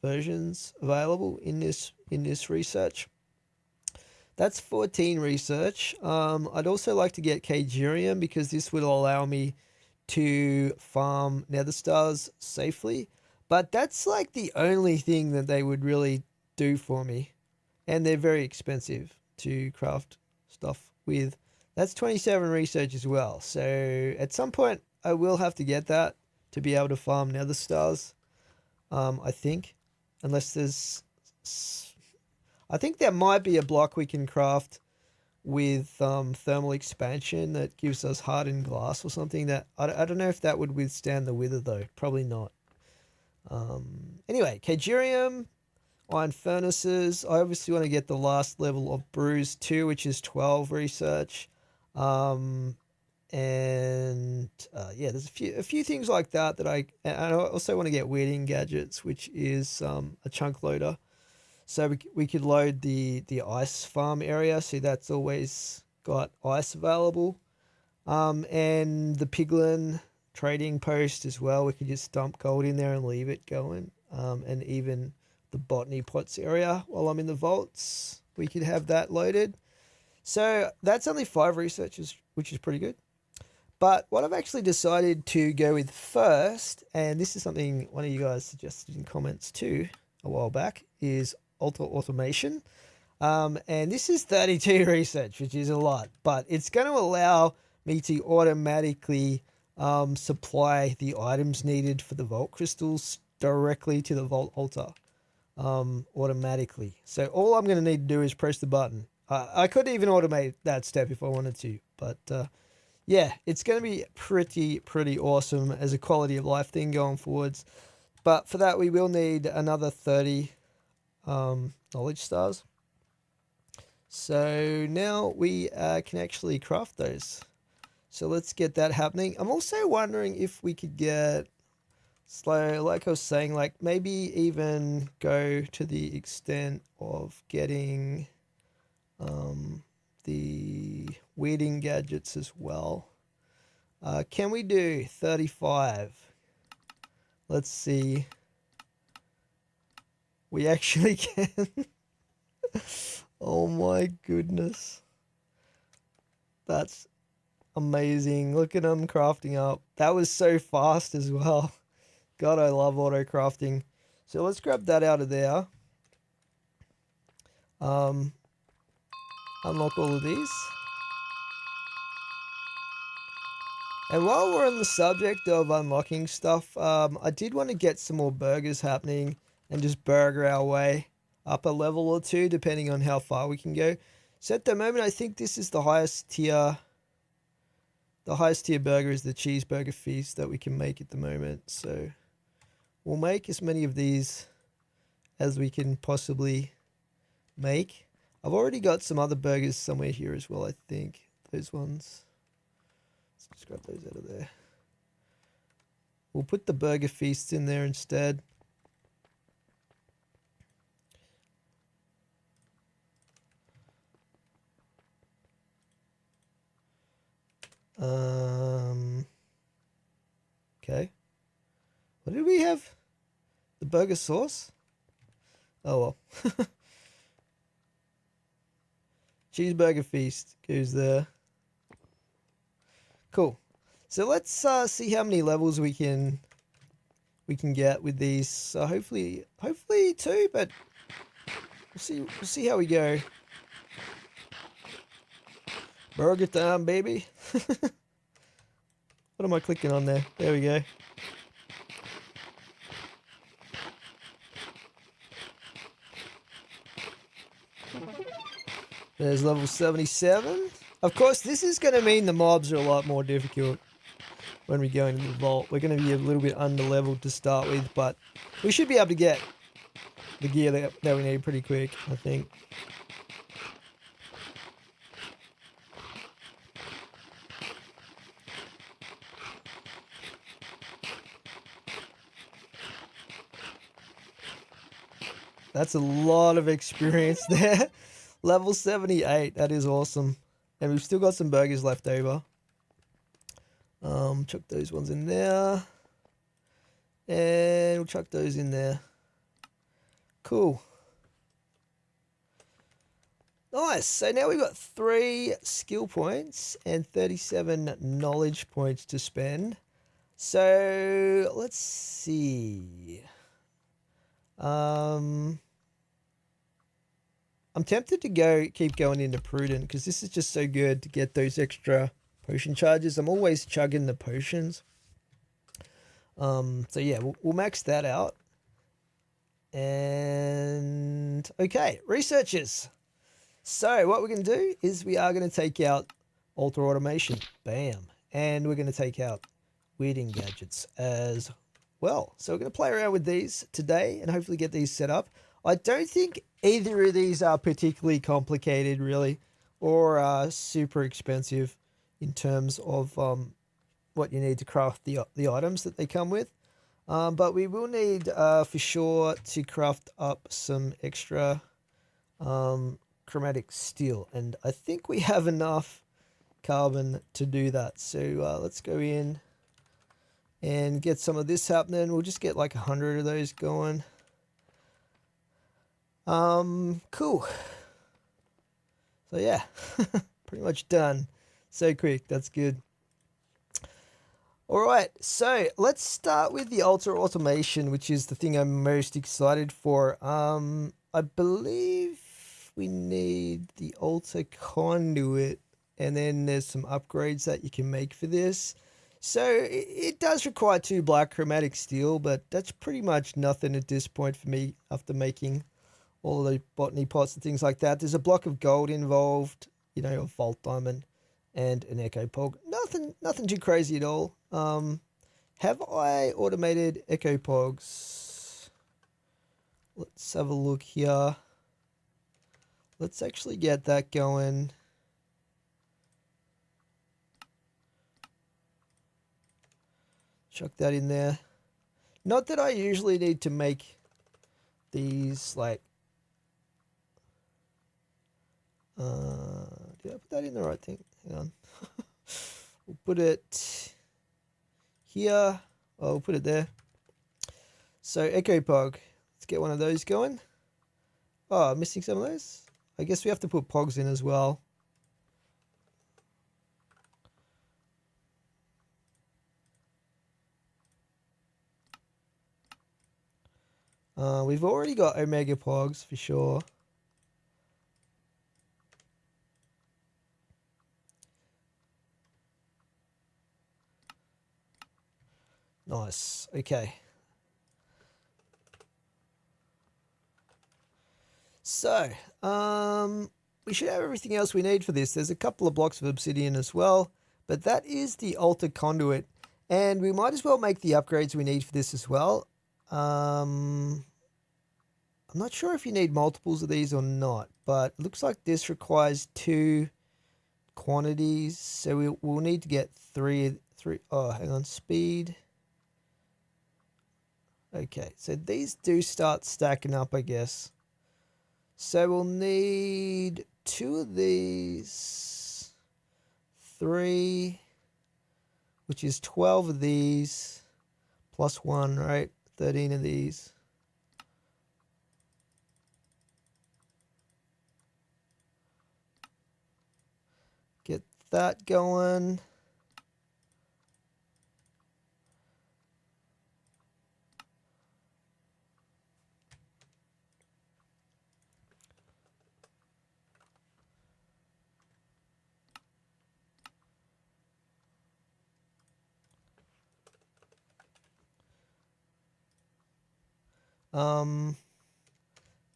versions available in this research. That's 14 research. I'd also like to get Kagerium because this would allow me to farm nether stars safely, but that's like the only thing that they would really do for me, and they're very expensive to craft stuff with. That's 27 research as well, so at some point I will have to get that to be able to farm nether stars. I think, unless there's, I think there might be a block we can craft with thermal expansion that gives us hardened glass or something. That I don't know if that would withstand the wither though. Probably not. Anyway, Kagerium, iron furnaces. I obviously want to get the last level of Bruise 2, which is 12 research. Yeah, there's a few things like that and I also want to get weighting gadgets, which is a chunk loader. So we could load the ice farm area. See, that's always got ice available. And the piglin trading post as well. We could just dump gold in there and leave it going. And even the botany pots area while I'm in the vaults, we could have that loaded. So that's only 5 researchers, which is pretty good. But what I've actually decided to go with first, and this is something one of you guys suggested in comments too a while back, is automation. And this is 32 research, which is a lot, but it's going to allow me to automatically supply the items needed for the vault crystals directly to the vault altar automatically. So all I'm going to need to do is press the button. I could even automate that step if I wanted to, but yeah, it's going to be pretty awesome as a quality of life thing going forwards. But for that, we will need another 30 knowledge stars. So now we can actually craft those. So let's get that happening. I'm also wondering if we could get slow, like I was saying, like maybe even go to the extent of getting the weeding gadgets as well. Can we do 35? Let's see. We actually can. Oh my goodness. That's amazing. Look at them crafting up. That was so fast as well. God, I love auto crafting. So let's grab that out of there. Unlock all of these. And while we're on the subject of unlocking stuff, I did want to get some more burgers happening and just burger our way up a level or two, depending on how far we can go. So at the moment, I think this is the highest tier. The highest tier burger is the cheeseburger feast that we can make at the moment. So we'll make as many of these as we can possibly make. I've already got some other burgers somewhere here as well, I think. Those ones. Let's just grab those out of there. We'll put the burger feasts in there instead. Okay. What did we have? The burger sauce? Oh well. Cheeseburger feast goes there. Cool. So let's see how many levels we can get with these. So hopefully 2, but we'll see how we go. Burger time, baby. What am I clicking on there? There we go. There's level 77. Of course, this is going to mean the mobs are a lot more difficult when we go into the vault. We're going to be a little bit under-leveled to start with, but we should be able to get the gear that we need pretty quick, I think. That's a lot of experience there. Level 78, that is awesome. And we've still got some burgers left over. Chuck those ones in there. And we'll chuck those in there. Cool. Nice. So now we've got 3 skill points and 37 knowledge points to spend. So let's see. I'm tempted to keep going into prudent because this is just so good to get those extra potion charges. I'm always chugging the potions. So yeah, we'll max that out. And okay, researchers. So what we're going to do is we are going to take out alter automation. Bam. And we're going to take out weeding gadgets as well. So we're going to play around with these today and hopefully get these set up. I don't think either of these are particularly complicated, really, or super expensive in terms of what you need to craft the items that they come with. But we will need, for sure, to craft up some extra chromatic steel. And I think we have enough carbon to do that. So let's go in and get some of this happening. We'll just get like 100 of those going. Cool. So yeah, pretty much done. So quick, that's good. All right, so let's start with the alter automation, which is the thing I'm most excited for. I believe we need the alter conduit, and then there's some upgrades that you can make for this. So it does require 2 black chromatic steel, but that's pretty much nothing at this point for me after making all the botany pots and things like that. There's a block of gold involved, you know, a vault diamond and an echo pog. Nothing too crazy at all. Have I automated echo pogs? Let's have a look here. Let's actually get that going. Chuck that in there. Not that I usually need to make these like... did I put that in the right thing? Hang on. We'll put it here. Oh, we'll put it there. So Echo Pog. Let's get one of those going. Oh, I'm missing some of those. I guess we have to put Pogs in as well. We've already got Omega Pogs for sure. Nice. Okay. So, we should have everything else we need for this. There's a couple of blocks of obsidian as well, but that is the altar conduit, and we might as well make the upgrades we need for this as well. I'm not sure if you need multiples of these or not, but it looks like this requires 2 quantities, so we'll need to get three. Oh, hang on, speed. Okay, so these do start stacking up, I guess. So we'll need 2 of these, 3, which is 12 of these, plus 1, right? 13 of these. Get that going.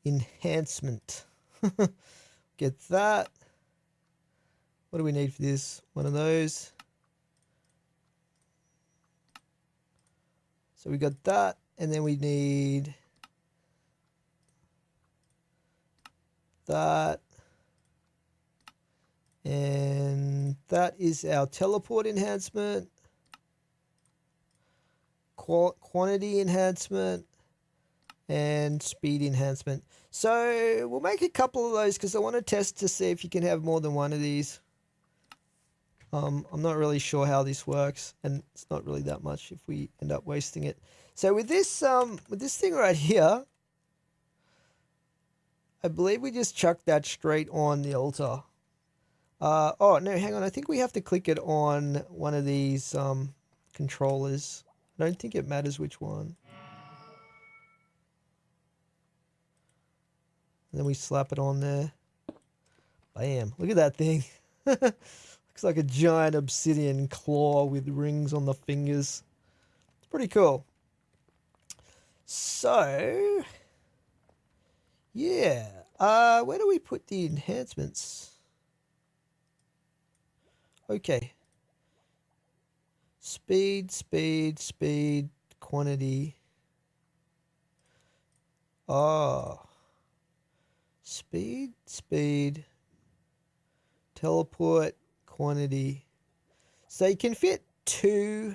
Enhancement. Get that. What do we need for this? One of those. So we got that, and then we need that. And that is our teleport enhancement, quantity enhancement, and speed enhancement. So we'll make a couple of those because I want to test to see if you can have more than one of these. I'm not really sure how this works, and it's not really that much if we end up wasting it. So with this thing right here, I believe we just chuck that straight on the altar. Oh no, hang on. I think we have to click it on one of these controllers. I don't think it matters which one. And then we slap it on there. Bam! Look at that thing. Looks like a giant obsidian claw with rings on the fingers. It's pretty cool. So, yeah. Where do we put the enhancements? Okay. Speed, speed, speed, quantity. Oh. Speed, speed, teleport, quantity. So you can fit 2.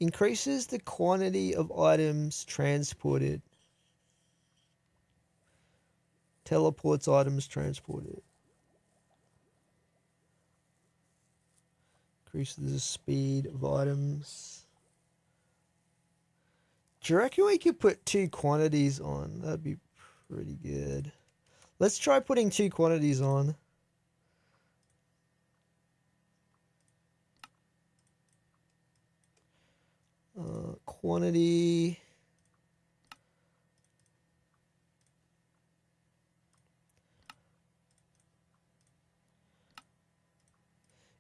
Increases the quantity of items transported. Teleports items transported. Increases the speed of items. Do you reckon we could put 2 quantities on? That'd be pretty good. Let's try putting 2 quantities on. Quantity.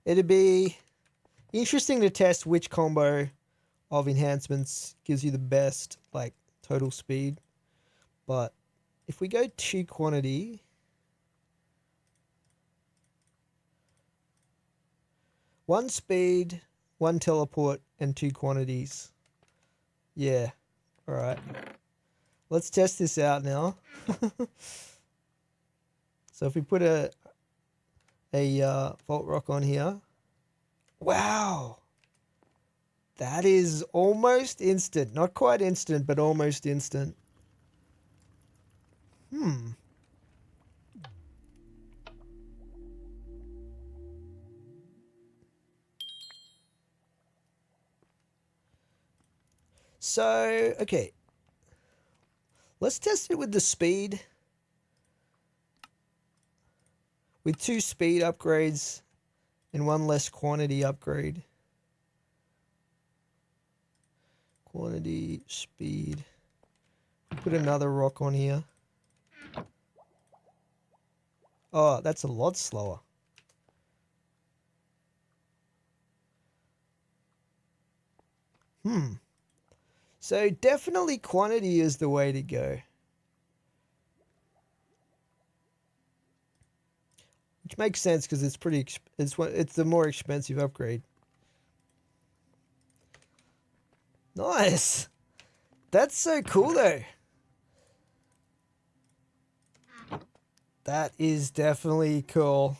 It'd be interesting to test which combo of enhancements gives you the best, like, total speed. But if we go 2 quantity, 1 speed, 1 teleport, and 2 quantities. Yeah. All right. Let's test this out now. So if we put a vault rock on here, wow, that is almost instant. Not quite instant, but almost instant. So, okay. Let's test it with the speed. With 2 speed upgrades and 1 less quantity upgrade. Quantity, speed. Put another rock on here. Oh, that's a lot slower. So definitely quantity is the way to go. Which makes sense because it's pretty. It's the more expensive upgrade. Nice. That's so cool though. That is definitely cool.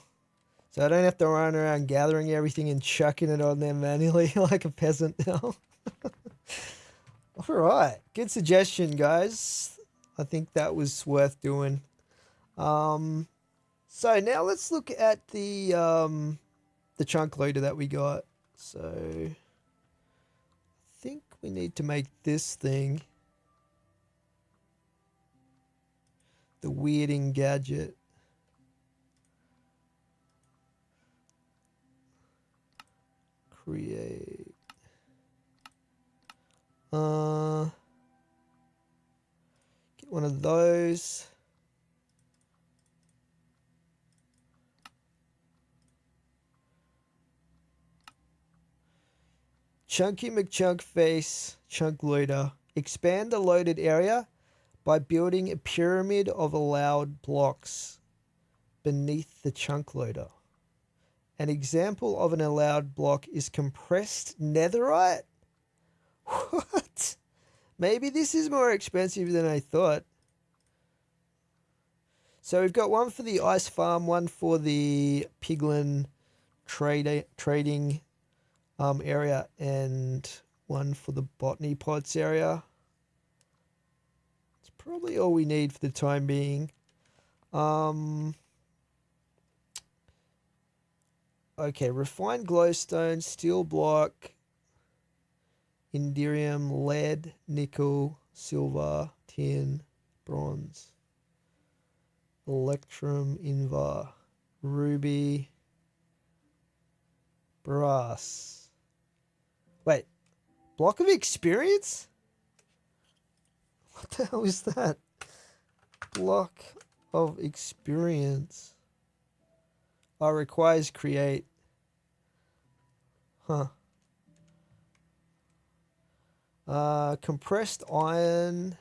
So I don't have to run around gathering everything and chucking it on there manually like a peasant now. All right, good suggestion, guys. I think that was worth doing. So now let's look at the chunk loader that we got. So I think we need to make this thing the weirding gadget. Create. Get one of those. Chunky McChunk face, chunk loader. Expand the loaded area by building a pyramid of allowed blocks beneath the chunk loader. An example of an allowed block is compressed netherite. What? Maybe this is more expensive than I thought. So we've got one for the ice farm, one for the piglin trading area, and one for the botany pots area. It's probably all we need for the time being. Okay, refined glowstone, steel block, indium, lead, nickel, silver, tin, bronze, electrum, invar, ruby, brass. Wait, block of experience? What the hell is that? Block of experience. Oh, requires create. Huh. Compressed iron.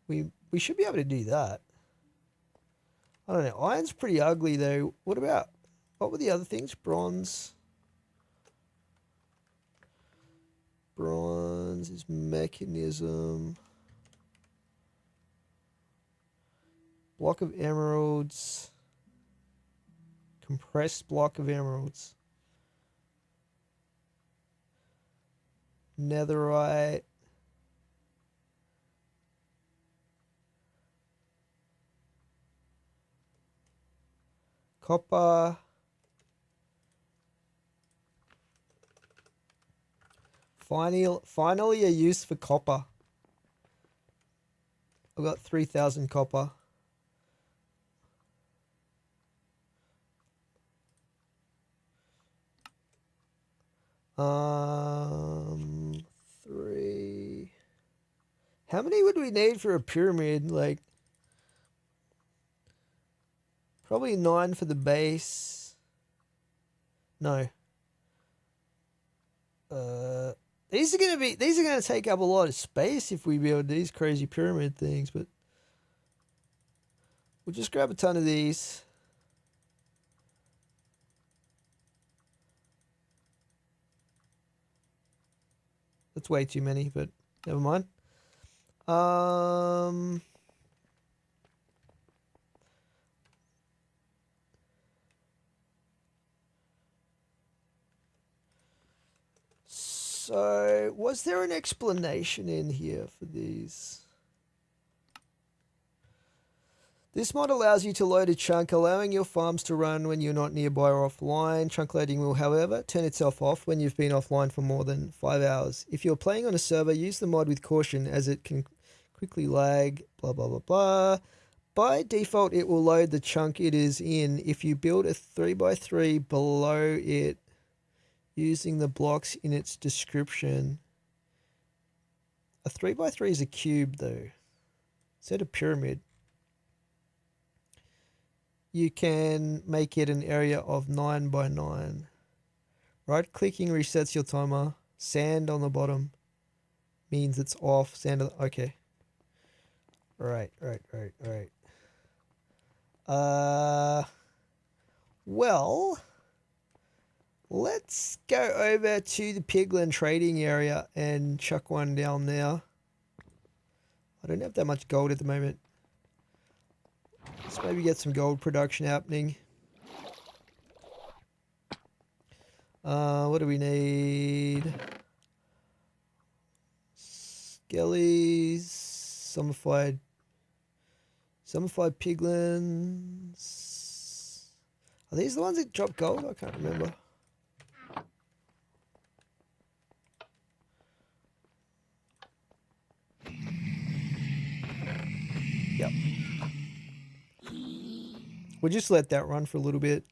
We should be able to do that. I don't know. Iron's pretty ugly though. What were the other things? Bronze. Bronze is mechanism. Block of emeralds. Compressed block of emeralds. Netherite. Copper. Finally a use for copper. I've got 3,000 copper. Three. How many would we need for a pyramid? Like, probably 9 for the base. No. These are gonna take up a lot of space if we build these crazy pyramid things, but we'll just grab a ton of these. That's way too many, but never mind. So, was there an explanation in here for these? This mod allows you to load a chunk, allowing your farms to run when you're not nearby or offline. Chunk loading will, however, turn itself off when you've been offline for more than 5 hours. If you're playing on a server, use the mod with caution as it can quickly lag, blah, blah, blah, blah. By default, it will load the chunk it is in. If you build a 3x3 below it using the blocks in its description. A 3x3 is a cube, though. Instead of pyramid. You can make it an area of 9x9. Right-clicking resets your timer. Sand on the bottom means it's off. Sand on the, okay. Right. Well, let's go over to the piglin trading area and chuck one down there. I don't have that much gold at the moment. Let's maybe get some gold production happening. What do we need? Skellies, summified piglins. Are these the ones that drop gold? I can't remember. Yep. We'll just let that run for a little bit.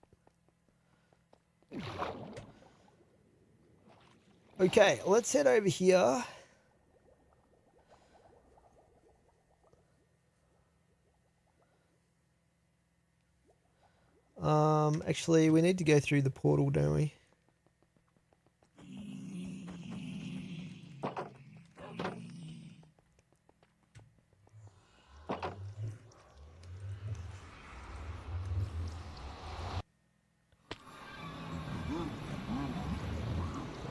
Okay, let's head over here. Actually, we need to go through the portal, don't we?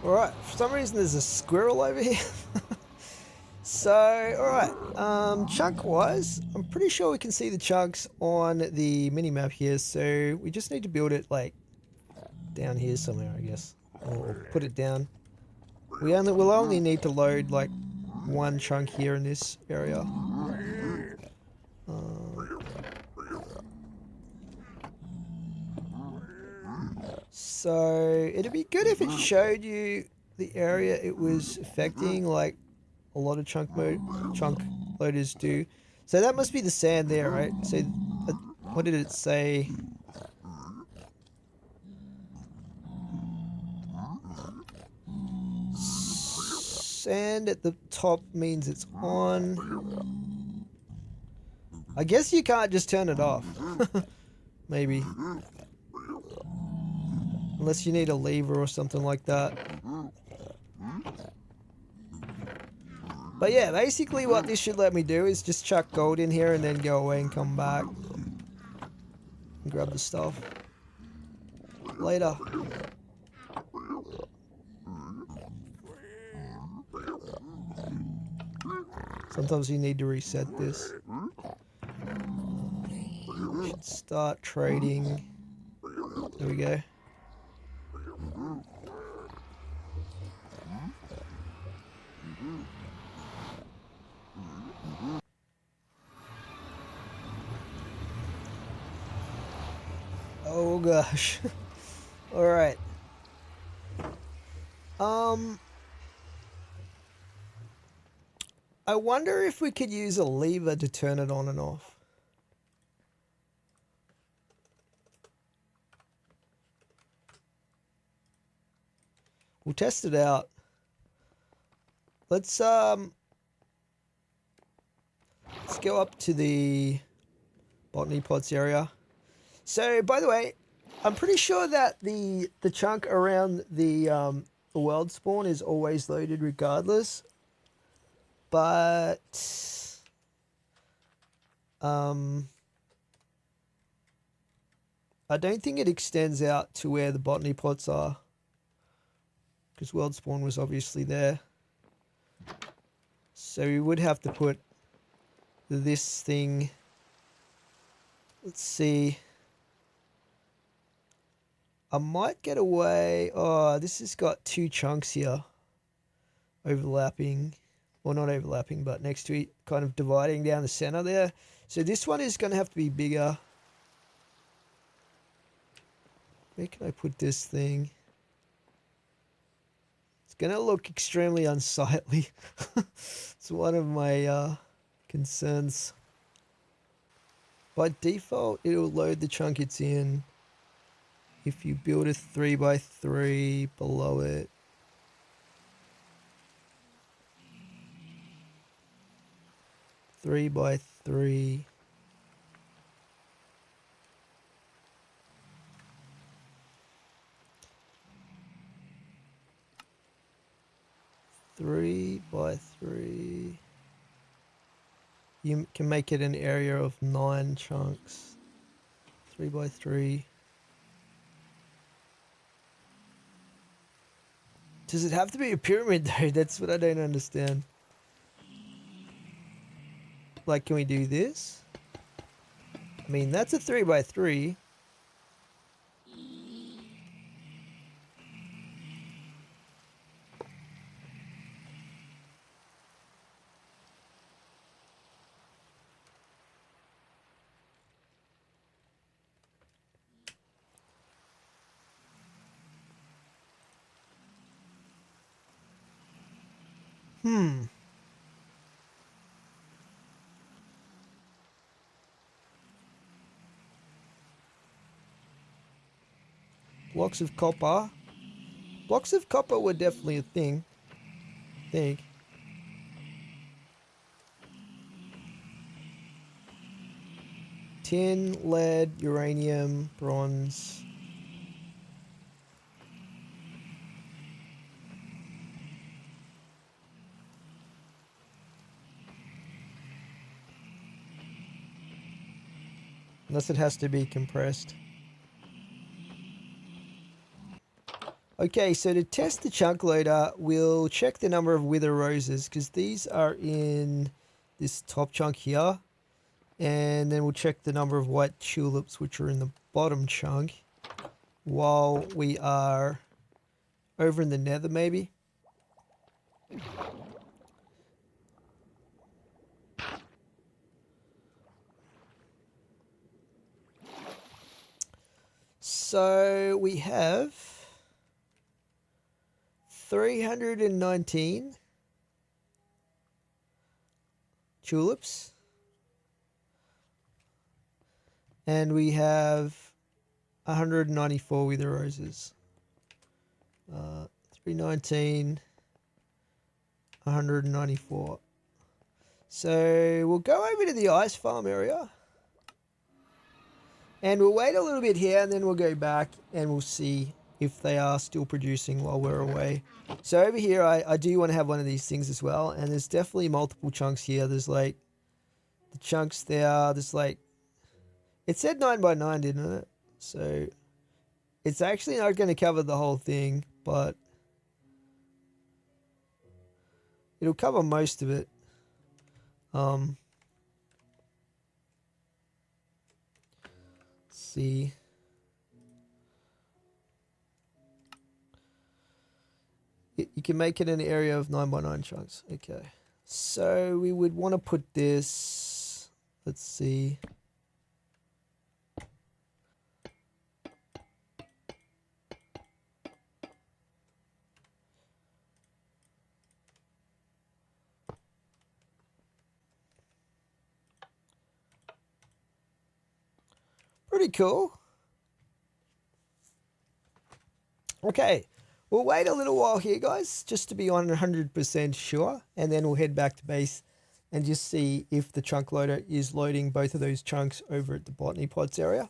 Alright, for some reason there's a squirrel over here. So, alright, chunk-wise, I'm pretty sure we can see the chunks on the mini-map here, so we just need to build it, like, down here somewhere, I guess. Or put it down. We'll only need to load, like, one chunk here in this area. So, it'd be good if it showed you the area it was affecting, like a lot of chunk loaders do. So that must be the sand there, right? So, what did it say? Sand at the top means it's on. I guess you can't just turn it off. Maybe. Unless you need a lever or something like that. But yeah, basically what this should let me do is just chuck gold in here and then go away and come back. And grab the stuff. Later. Sometimes you need to reset this. Should start trading. There we go. Oh gosh. All right. I wonder if we could use a lever to turn it on and off. We'll test it out. Let's go up to the botany pots area. So, by the way, I'm pretty sure that the chunk around the world spawn is always loaded regardless. But I don't think it extends out to where the botany pots are, because world spawn was obviously there. So we would have to put this thing. Let's see. I might get away. Oh, this has got two chunks here. overlapping, or not overlapping, but next to it, kind of dividing down the center there. So this one is going to have to be bigger. Where can I put this thing? It's going to look extremely unsightly. It's one of my concerns. By default, it'll load the chunk it's in if you build a 3x3 below it. Three by three. Three by three. You can make it an area of 9 chunks. 3 by 3. Does it have to be a pyramid though? That's what I don't understand. Like, can we do this? I mean, that's a 3 by 3. Blocks of copper. Blocks of copper were definitely a thing, I think. Tin, lead, uranium, bronze. Unless it has to be compressed. Okay, so to test the chunk loader, we'll check the number of wither roses because these are in this top chunk here. And then we'll check the number of white tulips, which are in the bottom chunk, while we are over in the nether, maybe. So we have 319 tulips. And we have 194 wither roses. 319, 194. So we'll go over to the ice farm area. And we'll wait a little bit here and then we'll go back and we'll see if they are still producing while we're away. So over here, I do want to have one of these things as well. And there's definitely multiple chunks here. There's like the chunks there. There's like, it said 9 by 9, didn't it? So it's actually not going to cover the whole thing, but it'll cover most of it. Let's see. You can make it an area of 9 by 9 chunks. Okay. So we would want to put this, let's see. Pretty cool. Okay, we'll wait a little while here, guys, just to be 100% sure, and then we'll head back to base and just see if the chunk loader is loading both of those chunks over at the botany pots area.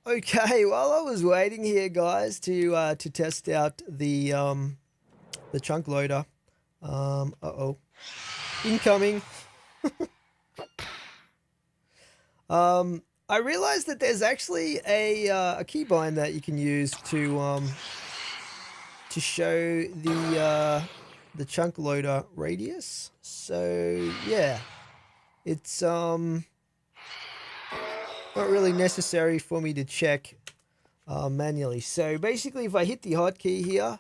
Okay, while I was waiting here, guys, to test out the chunk loader, incoming. I realized that there's actually a keybind that you can use to show the chunk loader radius. So yeah, it's not really necessary for me to check manually. So basically, if I hit the hotkey here,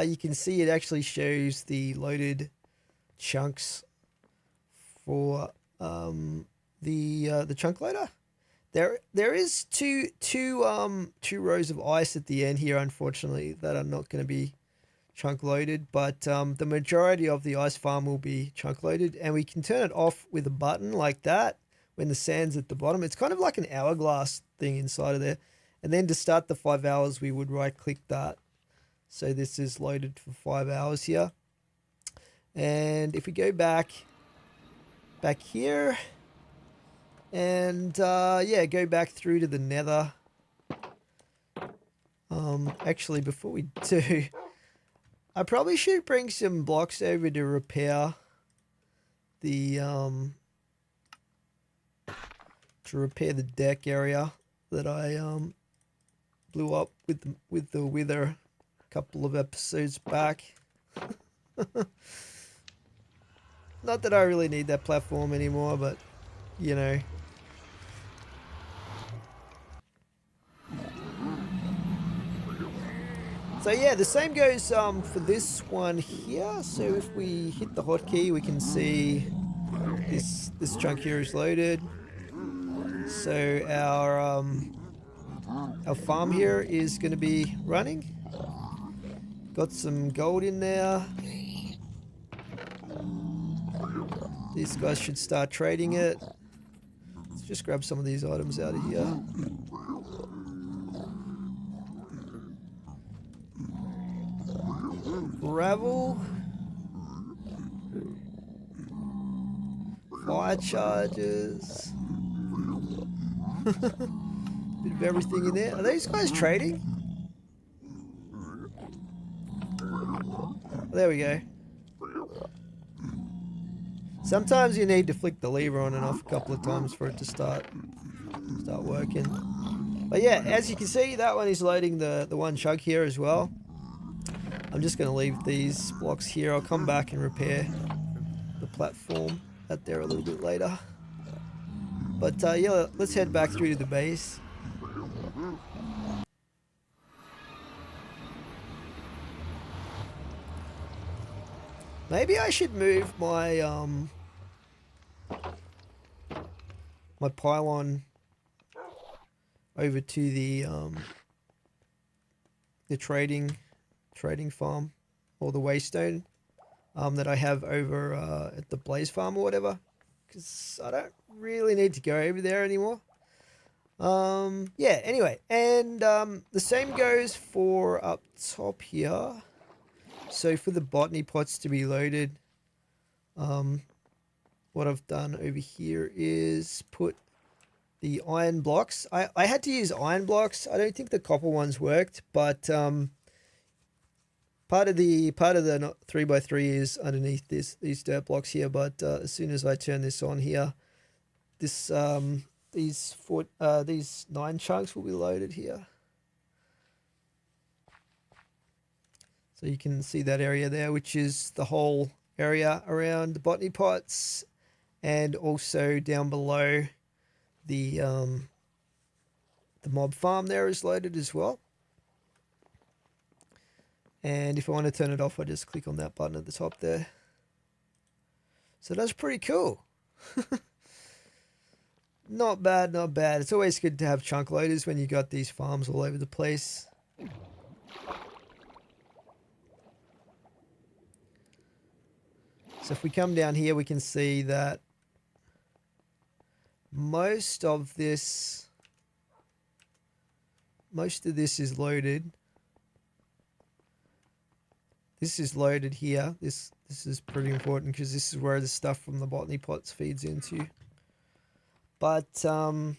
you can see it actually shows the loaded chunks for the chunk loader. There is two rows of ice at the end here, unfortunately, that are not going to be chunk loaded, but the majority of the ice farm will be chunk loaded, and we can turn it off with a button like that when the sand's at the bottom. It's kind of like an hourglass thing inside of there. And then to start the 5 hours, we would right click that. So this is loaded for 5 hours here. And if we go back here, and yeah, go back through to the nether. Actually, before we do, I probably should bring some blocks over to repair the deck area that I blew up with the wither a couple of episodes back. Not that I really need that platform anymore, but you know. So yeah, the same goes for this one here. So if we hit the hotkey, we can see this chunk here is loaded. So our farm here is going to be running. Got some gold in there. These guys should start trading it. Let's just grab some of these items out of here. Gravel. Fire charges. Bit of everything in there. Are these guys trading? There we go. Sometimes you need to flick the lever on and off a couple of times for it to start working. But yeah, as you can see, that one is loading the one chunk here as well. I'm just going to leave these blocks here. I'll come back and repair the platform out there a little bit later. But yeah, let's head back through to the base. Maybe I should move my my pylon over to the trading farm, or the waystone that I have over at the blaze farm or whatever, because I don't really need to go over there anymore. Yeah, anyway, and the same goes for up top here. So for the botany pots to be loaded, what I've done over here is put the iron blocks. I had to use iron blocks. I don't think the copper ones worked, but part of the 3x3 is underneath these dirt blocks here. But as soon as I turn this on here, these 9 chunks will be loaded here. So you can see that area there, which is the whole area around the botany pots, and also down below the mob farm there is loaded as well. And if I want to turn it off, I just click on that button at the top there. So that's pretty cool. Not bad, not bad. It's always good to have chunk loaders when you got these farms all over the place. So if we come down here, we can see that most of this is loaded. This is loaded here. This is pretty important because this is where the stuff from the botany pots feeds into. But down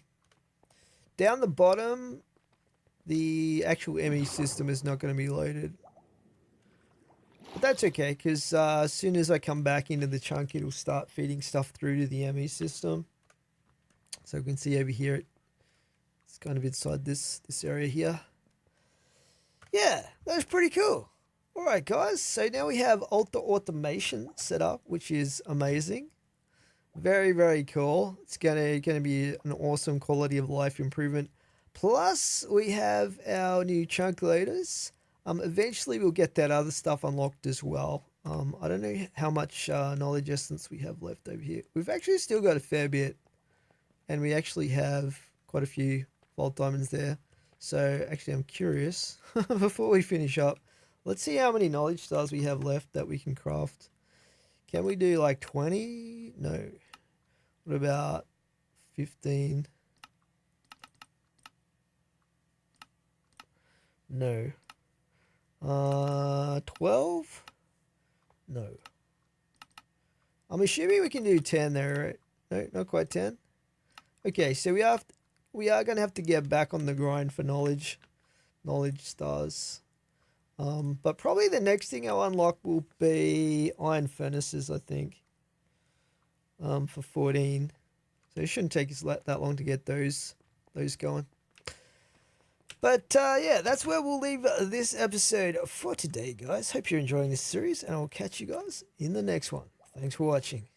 the bottom, the actual ME system is not going to be loaded. But that's okay, because as soon as I come back into the chunk, it'll start feeding stuff through to the ME system. So we can see over here, it's kind of inside this area here. Yeah, that's pretty cool. All right, guys. So now we have Ultra Automation set up, which is amazing. Very, very cool. It's gonna be an awesome quality of life improvement. Plus, we have our new chunk loaders. Eventually we'll get that other stuff unlocked as well. I don't know how much knowledge essence we have left over here. We've actually still got a fair bit, and we actually have quite a few vault diamonds there. So actually I'm curious, before we finish up, let's see how many knowledge stars we have left that we can craft. Can we do like 20? No. What about 15? No. 12? No. I'm assuming we can do 10 there, right? No, not quite 10. Okay, so we are gonna have to get back on the grind for knowledge stars. But probably the next thing I'll unlock will be iron furnaces, I think. For 14. So it shouldn't take us that long to get those going. But yeah, that's where we'll leave this episode for today, guys. Hope you're enjoying this series, and I'll catch you guys in the next one. Thanks for watching.